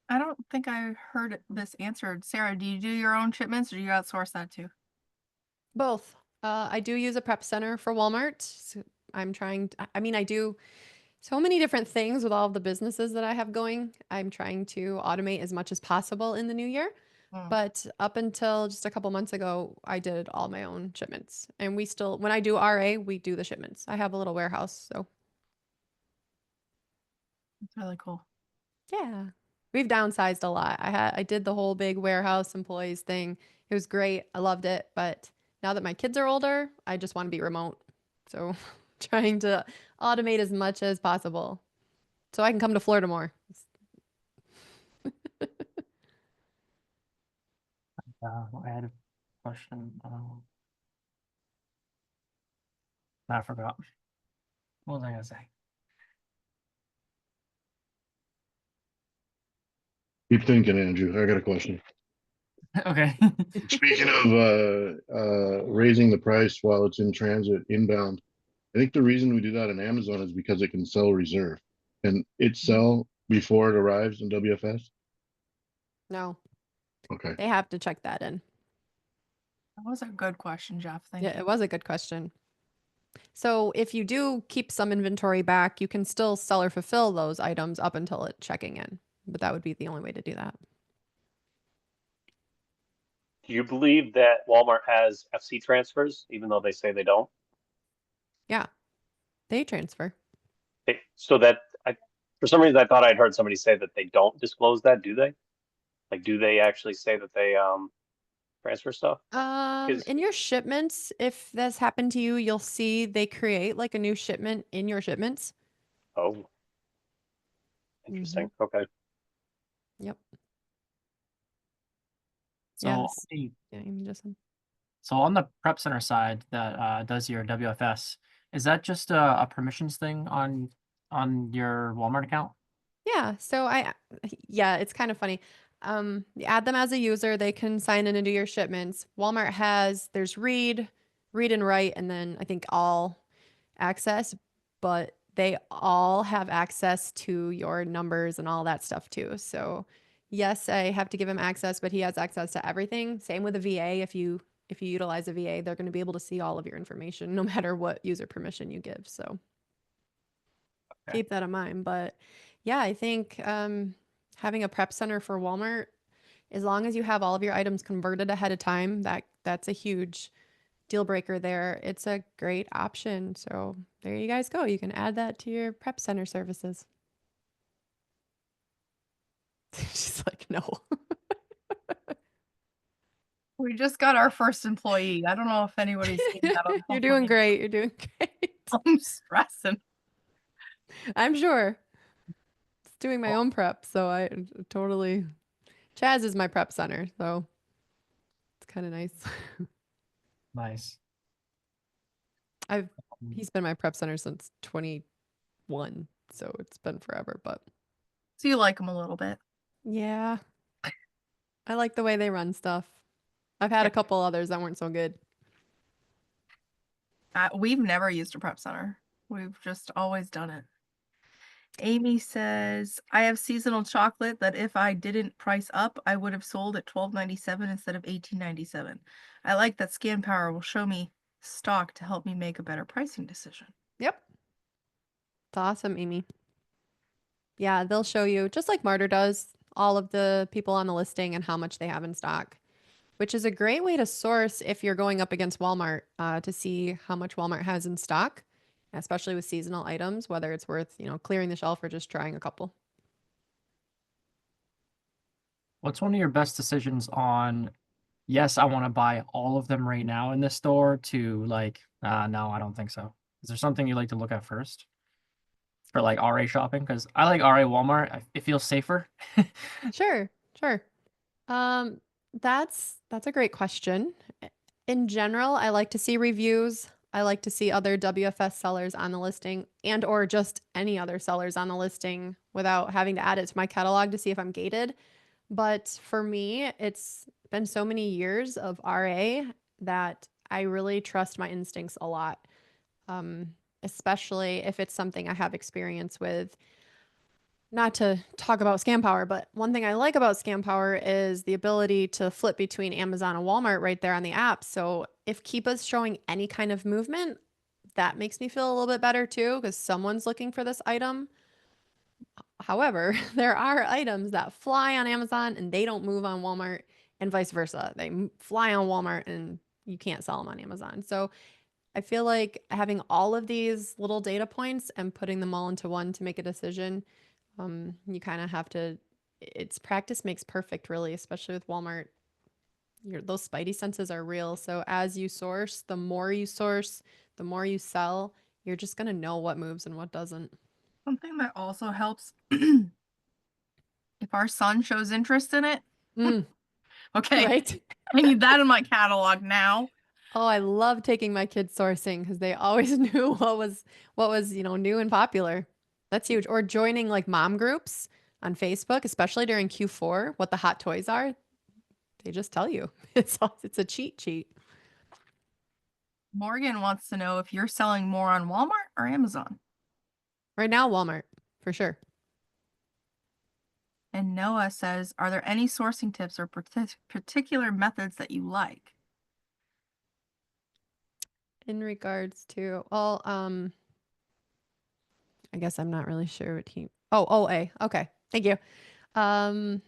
I don't think I heard this answered. Sarah, do you do your own shipments or do you outsource that too? Both. I do use a prep center for Walmart. So I'm trying, I mean, I do so many different things with all of the businesses that I have going. I'm trying to automate as much as possible in the new year. But up until just a couple months ago, I did all my own shipments. And we still, when I do RA, we do the shipments. I have a little warehouse, so That's really cool. yeah. We've downsized a lot. I did the whole big warehouse employees thing. It was great. I loved it, but now that my kids are older, I just want to be remote. So trying to automate as much as possible so I can come to Florida more. I had a question. I forgot. What was I gonna say? Keep thinking, Andrew. I got a question. Okay. Speaking of raising the price while it's in transit inbound, I think the reason we do that on Amazon is because it can sell reserve. And it sell before it arrives in WFS? No, Okay. they have to check that in. That was a good question, Jeff. Thank Yeah, you. it was a good question. So if you do keep some inventory back, you can still sell or fulfill those items up until it checking in. But that would be the only way to do that. Do you believe that Walmart has FC transfers, even though they say they don't? Yeah, they transfer. So that for some reason, I thought I'd heard somebody say that they don't disclose that. Do they? Like, do they actually say that they transfer stuff? Because In your shipments, if this happened to you, you'll see they create like a new shipment in your shipments. oh, interesting. Okay. Yep. So Yes. the- Yeah, Amy just said. so on the prep center side that does your WFS, is that just a permissions thing on your Walmart account? Yeah, so yeah, it's kind of funny. You add them as a user, they can sign in and do your shipments. Walmart there's read and write, and then I think all access, but they all have access to your numbers and all that stuff too. So yes, I have to give him access, but he has access to everything. Same with a VA. If you utilize a VA, they're going to be able to see all of your information no matter what user permission you give. So Okay. keep that in mind. But yeah, I think having a prep center for Walmart, as long as you have all of your items converted ahead of time, that's a huge deal breaker there. It's a great option. So there you guys go. You can add that to your prep center services. She's like, no. We just got our first employee. I don't know if anybody's seen that on You're doing company. great. You're doing great. I'm stressing. I'm sure. It's doing my own prep, so I totally. Chaz is my prep center, so it's kind of nice. Nice. He's been my prep center since 21, so it's been forever. But So you like them a little bit. yeah, I like the way they run stuff. I've had Yeah. a couple others that weren't so good. We've never used a prep center. We've just always done it. Amy says, I have seasonal chocolate that if I didn't price up, I would have sold at $12.97 instead of $18.97. I like that Scan Power will show me stock to help me make a better pricing decision. Yep. It's awesome, Amy. Yeah, they'll show you, just like Martyr does, all of the people on the listing and how much they have in stock, which is a great way to source if you're going up against Walmart to see how much Walmart has in stock, especially with seasonal items, whether it's worth, clearing the shelf or just trying a couple. What's one of your best decisions on, yes, I want to buy all of them right now in this store, to like, no, I don't think so. Is there something you like to look at first for like RA shopping? Because I like RA Walmart. It feels safer. Sure. That's a great question. In general, I like to see reviews. I like to see other WFS sellers on the listing and or just any other sellers on the listing without having to add it to my catalog to see if I'm gated. But for me, it's been so many years of RA that I really trust my instincts a lot, especially if it's something I have experience with. Not to talk about Scam Power, but one thing I like about Scam Power is the ability to flip between Amazon and Walmart right there on the app. So if Keepa's showing any kind of movement, that makes me feel a little bit better too, because someone's looking for this item. However, there are items that fly on Amazon and they don't move on Walmart, and vice versa. They fly on Walmart and you can't sell them on Amazon. So I feel like having all of these little data points and putting them all into one to make a decision, you kind of have to, it's practice makes perfect, really, especially with Walmart. Those spidey senses are real. So as you source, the more you sell, you're just going to know what moves and what doesn't. Something that also helps if our son shows interest in it. Okay. Right? I need that in my catalog now. Oh, I love taking my kids sourcing because they always knew what was new and popular. That's huge. Or joining like mom groups on Facebook, especially during Q4, what the hot toys are. they just tell you. It's a cheat sheet. Morgan wants to know if you're selling more on Walmart or Amazon. Right now, Walmart, for sure. And Noah says, are there any sourcing tips or particular methods that you like? In regards to, well, I guess I'm not really sure what he, oh, OA. Okay. Thank you. Um,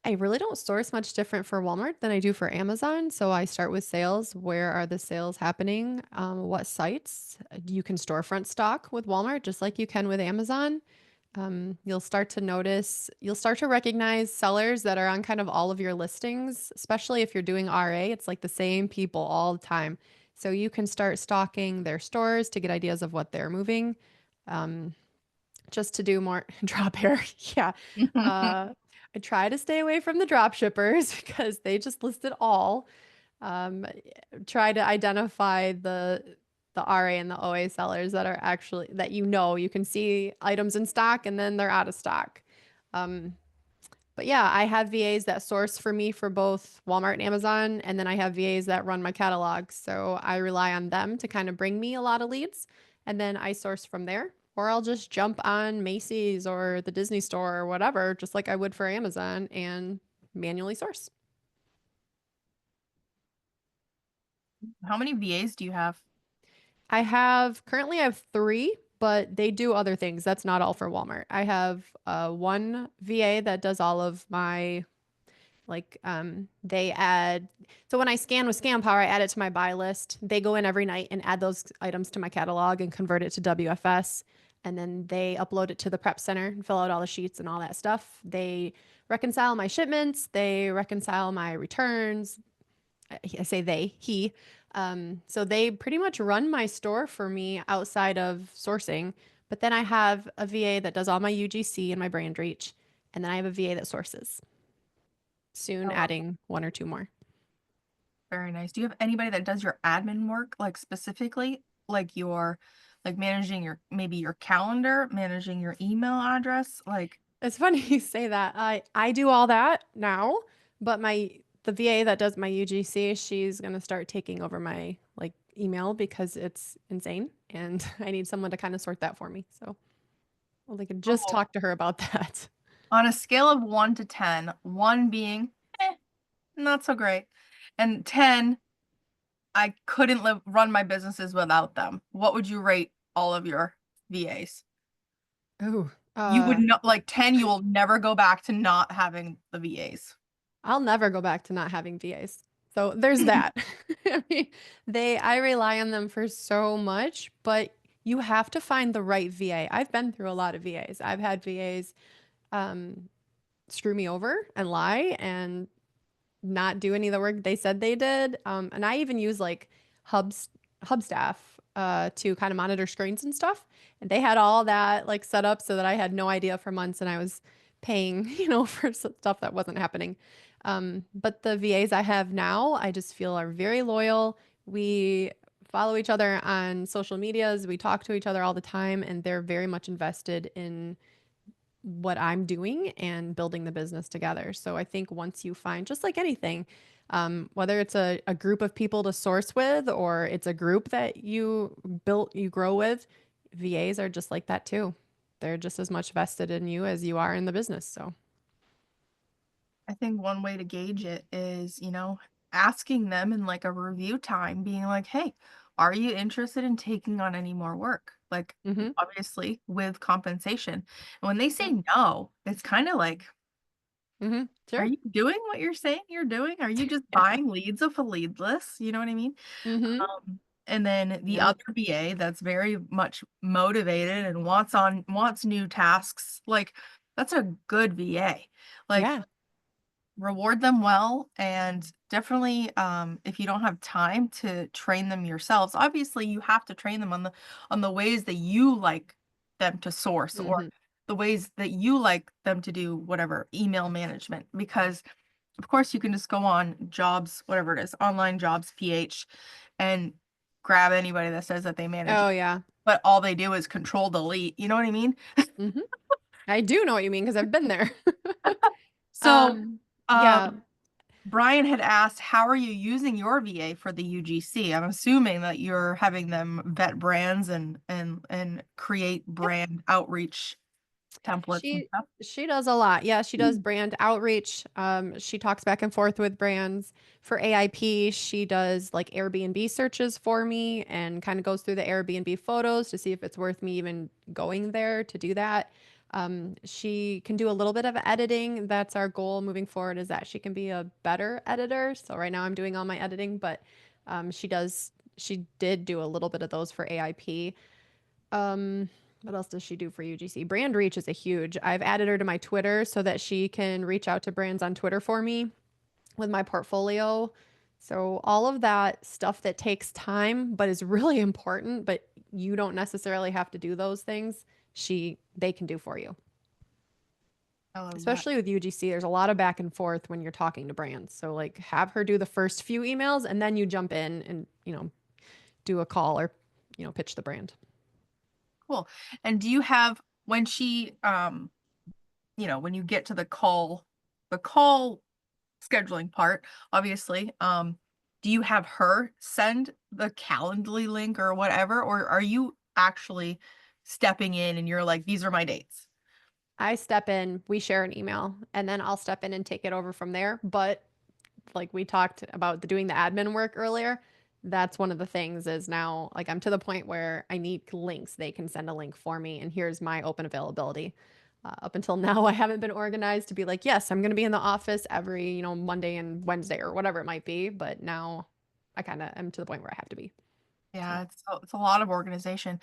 I really don't source much different for Walmart than I do for Amazon. So I start with sales. Where are the sales happening? What sites? You can storefront stock with Walmart just like you can with Amazon. You'll start to recognize sellers that are on kind of all of your listings, especially if you're doing RA. It's like the same people all the time. So you can start stalking their stores to get ideas of what they're moving. Um, just to do more drop hair. Yeah. I try to stay away from the drop shippers because they just list it all. Um, Try to identify the RA and the OA sellers that are actually that you can see items in stock and then they're out of stock. Um, but yeah, I have VAs that source for me for both Walmart and Amazon, and then I have VAs that run my catalog. So I rely on them to kind of bring me a lot of leads, and then I source from there. Or I'll just jump on Macy's or the Disney store or whatever, just like I would for Amazon, and manually source. How many VAs do you have? Currently I have 3, but they do other things. That's not all for Walmart. I have one VA that does all of my they add, so when I scan with Scan Power, I add it to my buy list. They go in every night and add those items to my catalog and convert it to WFS. And then they upload it to the prep center and fill out all the sheets and all that stuff. They reconcile my shipments. They reconcile my returns. I say he. So they pretty much run my store for me outside of sourcing. But then I have a VA that does all my UGC and my brand reach. And then I have a VA that sources. Soon Oh, adding 1 or 2 more. very nice. Do you have anybody that does your admin work, like specifically, like managing maybe your calendar, managing your email address? Like, It's funny you say that. I do all that now, but the VA that does my UGC, she's gonna start taking over my email because it's insane, and I need someone to kind of sort that for me. So well, they could just Oh. talk to her about that. On a scale of 1 to 10, 1 being not so great, and 10, I couldn't run my businesses without them. What would you rate all of your VAs? Oh, You would not, like 10, you will never go back to not having the VAs. I'll never go back to not having VAs. So there's that. I mean, I rely on them for so much, but you have to find the right VA. I've been through a lot of VAs. I've had VAs screw me over and lie and not do any of the work they said they did. And I even use Hubstaff to kind of monitor screens and stuff. And they had all that set up so that I had no idea for months, and I was paying, for stuff that wasn't happening. But the VAs I have now, I just feel are very loyal. We follow each other on social medias. We talk to each other all the time, and they're very much invested in what I'm doing and building the business together. So I think once you find, just like anything, whether it's a group of people to source with or it's a group that you grow with, VAs are just like that too. They're just as much vested in you as you are in the business. So I think one way to gauge it is, asking them in like a review time, being like, hey, are you interested in taking on any more work? Like, Mhm. obviously with compensation. And when they say no, it's kind of like, are Sure. you doing what you're saying you're doing? Are you just buying leads off a lead list? You know what I mean? Mhm. And then the Yeah. other BA that's very much motivated and wants new tasks, like that's a good VA. Like, Yeah. reward them well, and definitely if you don't have time to train them yourselves, obviously you have to train them on the ways that you like them to source, or Mhm. the ways that you like them to do whatever email management, because of course you can just go on jobs, whatever it is, online jobs PH, and grab anybody that says that they manage, Oh yeah. but all they do is control delete, you know what I mean? Mhm. I do know what you mean because I've been there. So, Yeah. Brian had asked, how are you using your VA for the UGC? I'm assuming that you're having them vet brands and create brand outreach templates and She stuff. she does a lot. Yeah, she does brand outreach. She talks back and forth with brands. For AIP, she does like Airbnb searches for me and kind of goes through the Airbnb photos to see if it's worth me even going there to do that. She can do a little bit of editing. That's our goal moving forward, is that she can be a better editor. So right now I'm doing all my editing, but she did do a little bit of those for AIP. What else does she do for UGC? Brand reach is a huge. I've added her to my Twitter so that she can reach out to brands on Twitter for me with my portfolio. So all of that stuff that takes time but is really important, but you don't necessarily have to do those things, they can do for you. I love that. Especially with UGC, there's a lot of back and forth when you're talking to brands. So like have her do the first few emails and then you jump in and, do a call or, pitch the brand. Cool. And do you have, when she, when you get to the call scheduling part, obviously, do you have her send the Calendly link or whatever, or are you actually stepping in and you're like, these are my dates? I step in, we share an email, and then I'll step in and take it over from there. But like we talked about doing the admin work earlier, that's one of the things is now like I'm to the point where I need links. They can send a link for me, and here's my open availability. Up until now, I haven't been organized to be like, yes, I'm going to be in the office every, Monday and Wednesday or whatever it might be. But now I kind of am to the point where I have to be. Yeah, it's a lot of organization.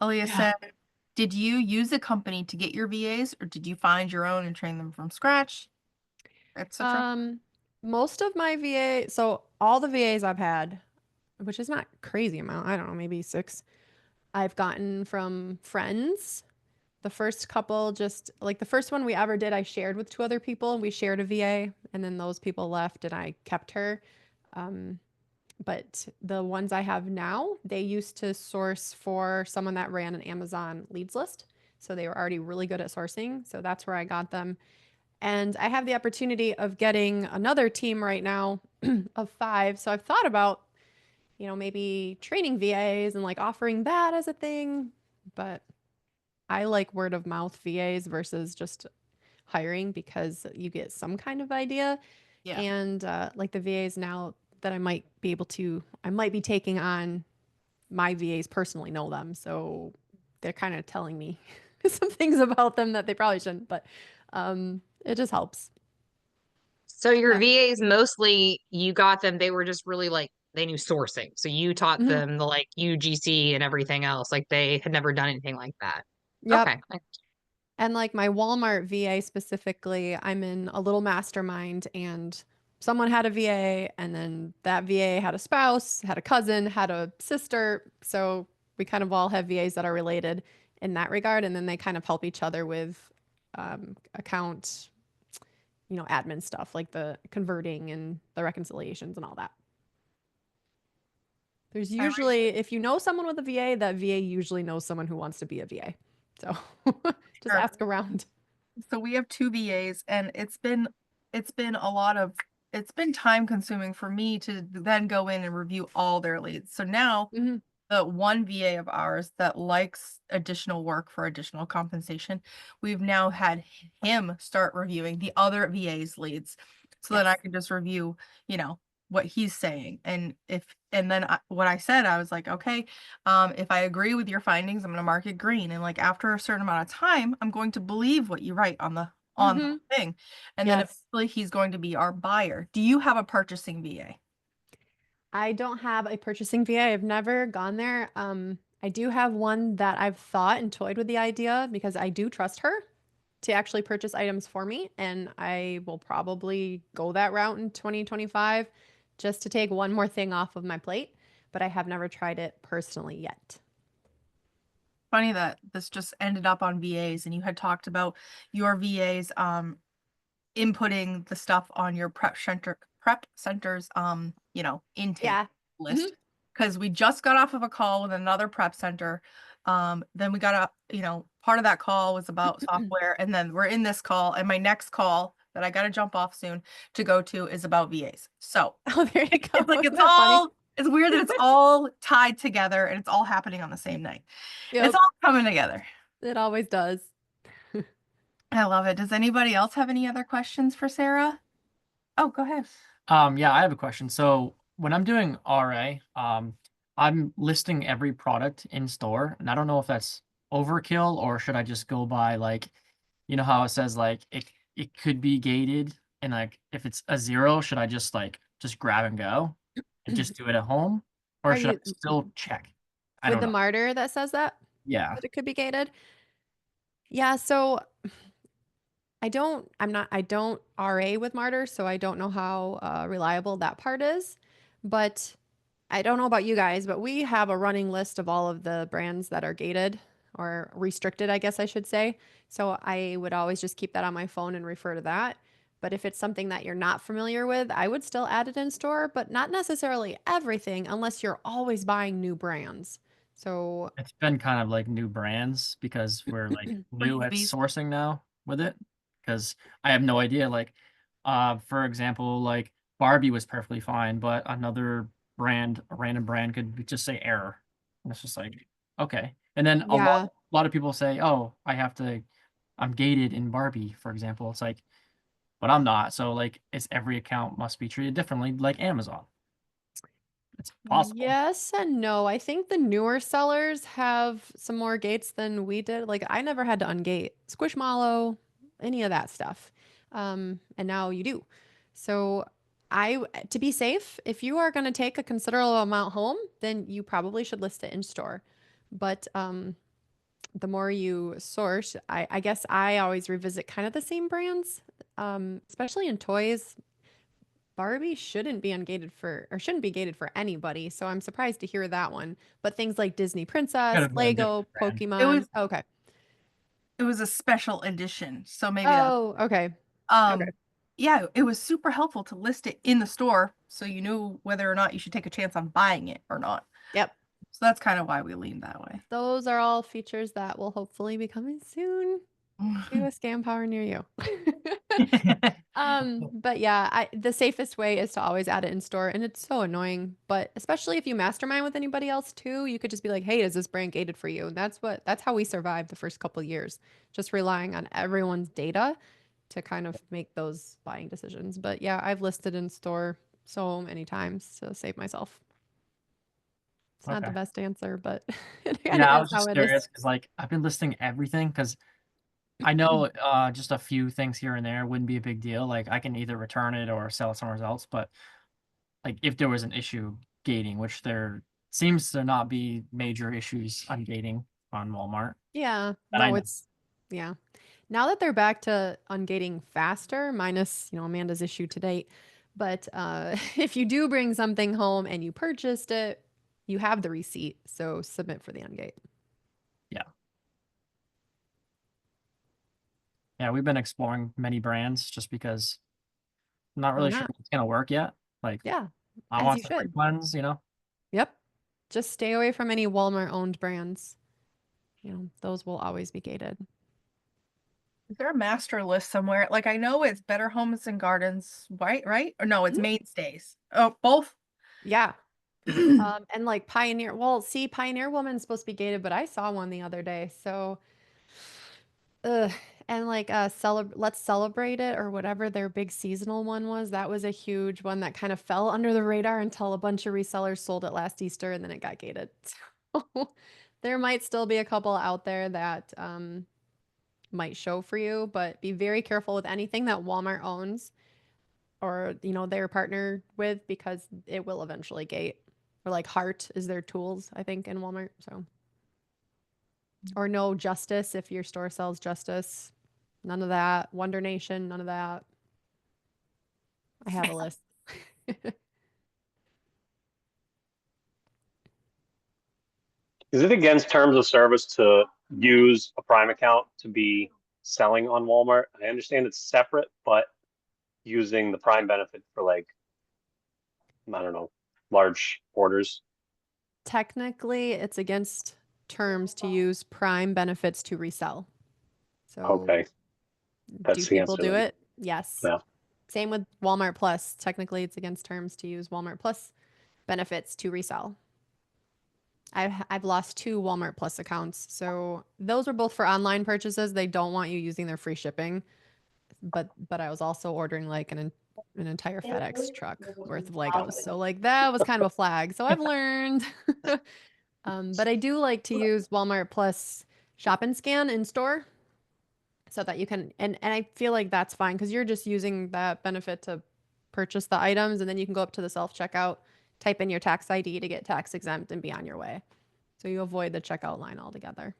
Aaliyah Yeah. said, did you use a company to get your VAs, or did you find your own and train them from scratch, etc.? Most of my so all the VAs I've had, which is not crazy amount, I don't know, maybe 6, I've gotten from friends. The first couple, just like the first one we ever did, I shared with 2 other people. We shared a VA, and then those people left, and I kept her. But the ones I have now, they used to source for someone that ran an Amazon leads list. So they were already really good at sourcing. So that's where I got them. And I have the opportunity of getting another team right now of 5. So I've thought about, maybe training VAs and like offering that as a thing. But I like word of mouth VAs versus just hiring because you get some kind of idea. Yeah. And like the VAs now that I might be taking on, my VAs personally know them. So they're kind of telling me some things about them that they probably shouldn't, but it just helps. So your VAs mostly you got them, they were just really like they knew sourcing. So you taught Mhm. them the like UGC and everything else. Like they had never done anything like that. Yep. Okay. And like my Walmart VA specifically, I'm in a little mastermind and someone had a VA and then that VA had a spouse, had a cousin, had a sister. So we kind of all have VAs that are related in that regard. And then they kind of help each other with account, admin stuff like the converting and the reconciliations and all that. There's usually, if you know someone with a VA, that VA usually knows someone who wants to be a VA. So just Sure. ask around. So we have 2 VAs, and it's been time consuming for me to then go in and review all their leads. So now Mhm. the one VA of ours that likes additional work for additional compensation, we've now had him start reviewing the other VA's leads so that I Yes. can just review, what he's saying. What I said, I was like, okay, if I agree with your findings, I'm going to mark it green. And like after a certain amount of time, I'm going to believe what you write on the Mhm. thing. And then Yes. eventually he's going to be our buyer. Do you have a purchasing VA? I don't have a purchasing VA. I've never gone there. I do have one that I've thought and toyed with the idea because I do trust her to actually purchase items for me. And I will probably go that route in 2025 just to take one more thing off of my plate. But I have never tried it personally yet. Funny that this just ended up on VAs, and you had talked about your VAs inputting the stuff on your prep center's intake Yeah. list, because we just got off of a call with another prep center. Then we got part of that call was about software, and then we're in this call, and my next call that I got to jump off soon to go to is about VAs. So Oh, there you go. it's like, Isn't that funny? it's weird that it's all tied together and it's all happening on the same night. Yep, It's all coming together. it always does. I love it. Does anybody else have any other questions for Sarah? Oh, go ahead. Yeah, I have a question. So when I'm doing RA, I'm listing every product in store, and I don't know if that's overkill or should I just go by like, you know how it says like it could be gated, and like if it's a 0, should I just just grab and go and just do it at home, or Are should I you still check? I for don't the know. martyr that says that Yeah. it could be gated? Yeah, so I don't RA with martyr, so I don't know how reliable that part is. But I don't know about you guys, but we have a running list of all of the brands that are gated or restricted, I guess I should say. So I would always just keep that on my phone and refer to that. But if it's something that you're not familiar with, I would still add it in store, but not necessarily everything unless you're always buying new brands. So, It's been kind of like new brands because we're like new at newbies. sourcing now with it. Because I have no idea. Like, for example, like Barbie was perfectly fine, but another brand, a random brand just say error. And it's just like, okay. And then yeah. a lot of people say, oh, I'm gated in Barbie, for example. It's like, but I'm not. So like it's every account must be treated differently, like Amazon. It's possible. Yes and no. I think the newer sellers have some more gates than we did. Like I never had to ungate Squishmallow, any of that stuff. And now you do. So to be safe, if you are going to take a considerable amount home, then you probably should list it in store. But the more you source, I guess I always revisit kind of the same brands, especially in toys. Barbie shouldn't be ungated for or shouldn't be gated for anybody. So I'm surprised to hear that one. But things like Disney Could Princess, have been a different Lego, brand. Pokemon. Okay. It was a special edition. So maybe that Oh, okay. Okay. yeah, it was super helpful to list it in the store so you knew whether or not you should take a chance on buying it or not. Yep. So that's kind of why we leaned that way. Those are all features that will hopefully be coming soon to a scam power near you. But yeah, the safest way is to always add it in store, and it's so annoying. But especially if you mastermind with anybody else too, you could just be like, "Hey, is this brand gated for you?" And that's how we survived the first couple years, just relying on everyone's data to kind of make those buying decisions. But yeah, I've listed in store so many times to save myself. It's not the Okay. best answer, but it kind Yeah, I of is was how just it is. curious because like I've been listing everything because I know just a few things here and there wouldn't be a big deal. Like I can either return it or sell it somewhere else. But like if there was an issue gating, which there seems to not be major issues on gating on Walmart Yeah, that I no, know. yeah. Now that they're back to ungating faster, minus, Amanda's issue to date. But if you do bring something home and you purchased it, you have the receipt. So submit for the ungate. Yeah, we've been exploring many brands just because I'm not Why really sure not? if it's gonna work yet. Like Yeah, I as want you some should. great ones, you know. Yep. Just stay away from any Walmart owned brands. Those will always be gated. Is there a master list somewhere? Like I know it's Better Homes and Gardens, right? Right? Or no, it's Mhm. Mainstays. Oh, both. Yeah. And like Pioneer, well, see, Pioneer Woman's supposed to be gated, but I saw one the other day. So ugh. And like Let's Celebrate It or whatever their big seasonal one was. That was a huge one that kind of fell under the radar until a bunch of resellers sold it last Easter and then it got gated. So there might still be a couple out there that might show for you, but be very careful with anything that Walmart owns or they're partnered with because it will eventually gate. Or like Heart is their tools, I think, in Walmart. So or no Justice if your store sells Justice. None of that. Wonder Nation, none of that. I have a list. Is it against terms of service to use a Prime account to be selling on Walmart? I understand it's separate, but using the Prime benefit for like, I don't know, large orders. Technically, it's against terms to use Prime benefits to resell. So Okay, do that's the people answer do then. it? Yes. Yeah. Same with Walmart Plus. Technically, it's against terms to use Walmart Plus benefits to resell. I've lost 2 Walmart Plus accounts. So those were both for online purchases. They don't want you using their free shipping. But I was also ordering like an entire FedEx truck worth of Legos. So like that was kind of a flag. So I've learned. But I do like to use Walmart Plus shop and scan in store so that you can and I feel like that's fine because you're just using that benefit to purchase the items and then you can go up to the self-checkout, type in your tax ID to get tax exempt and be on your way. So you avoid the checkout line altogether.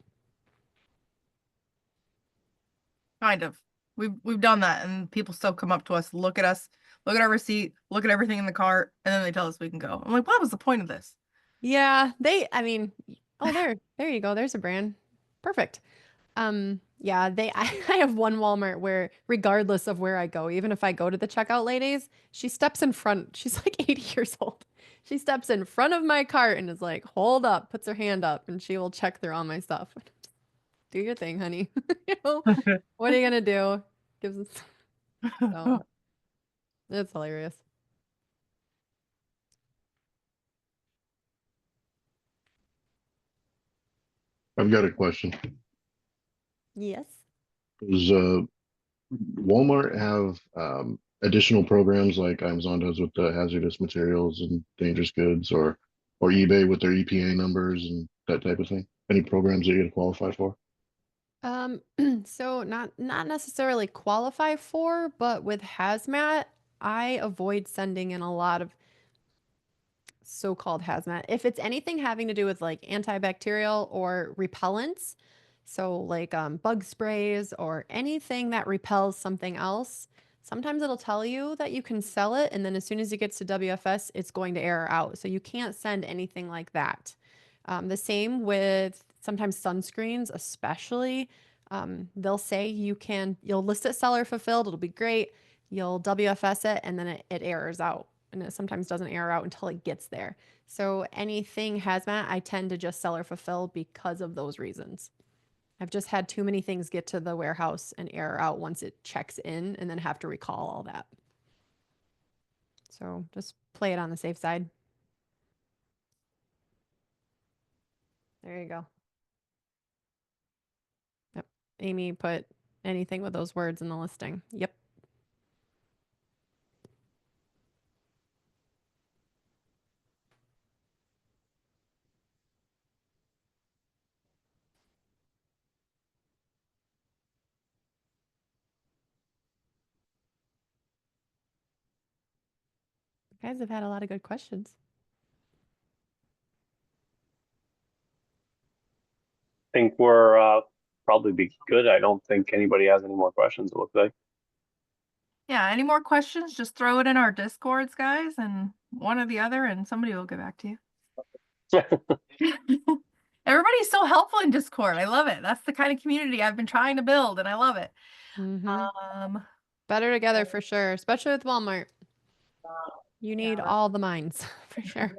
Kind of. We've done that, and people still come up to us, look at us, look at our receipt, look at everything in the cart, and then they tell us we can go. I'm like, what was the point of this? Yeah, I mean, oh, there you go. There's a brand. Perfect. Yeah, I have one Walmart where regardless of where I go, even if I go to the checkout ladies, she steps in front. She's like 80 years old. She steps in front of my cart and is like, hold up, puts her hand up, and she will check through all my stuff. Do your thing, honey. You know, what are you gonna do? Gives us so it's hilarious. I've got a question. Yes. Does Walmart have additional programs like Amazon does with the hazardous materials and dangerous goods, or eBay with their EPA numbers and that type of thing? Any programs that you qualify for? So not necessarily qualify for, but with hazmat, I avoid sending in a lot of so-called hazmat. If it's anything having to do with like antibacterial or repellents, so like bug sprays or anything that repels something else, sometimes it'll tell you that you can sell it, and then as soon as it gets to WFS, it's going to error out. So you can't send anything like that. The same with sometimes sunscreens, especially. They'll say you'll list it seller fulfilled, it'll be great. You'll WFS it, and then it errors out. And it sometimes doesn't error out until it gets there. So anything hazmat, I tend to just seller fulfill because of those reasons. I've just had too many things get to the warehouse and error out once it checks in and then have to recall all that. So just play it on the safe side. There you go. Yep. Amy put anything with those words in the listing. Yep. You guys have had a lot of good questions. I think we're probably be good. I don't think anybody has any more questions, it looks like. Yeah, any more questions? Just throw it in our Discords, guys, and one or the other, and somebody will get back to you. Everybody's so helpful in Discord. I love it. That's the kind of community I've been trying to build, and I love it. Better together for sure, especially with Walmart. You need all the minds for sure.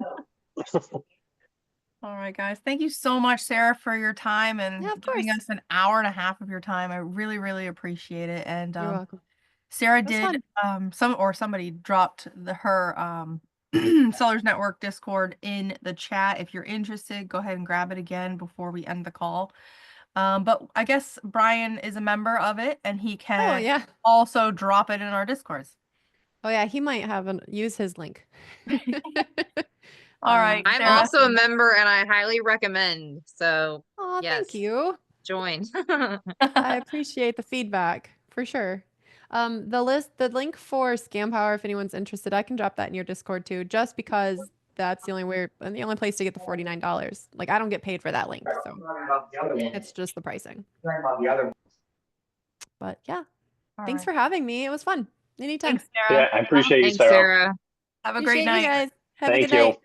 All right, guys. Thank you so much, Sarah, for your time and Yeah, of giving course. us an hour and a half of your time. I really, really appreciate it. And You're welcome. Sarah It was did fun. somebody dropped her Sellers Network Discord in the chat. If you're interested, go ahead and grab it again before we end the call. But I guess Brian is a member of it, and he can yeah. also drop it in our Discords. Oh yeah, he might use his link. All right, I'm Sarah. also a member and I highly recommend. So Oh, yes, thank you. join. I appreciate the feedback for sure. The link for Scam Power, if anyone's interested, I can drop that in your Discord too, just because that's the only place to get the $49. Like I don't get paid for that link, so it's just the pricing. But yeah, thanks for having me. It was fun. Anytime. Thanks, Sarah. Yeah, I appreciate you, Thanks, Sarah. Sarah. Have a Appreciate great night. you guys. Have a Thank good you. night.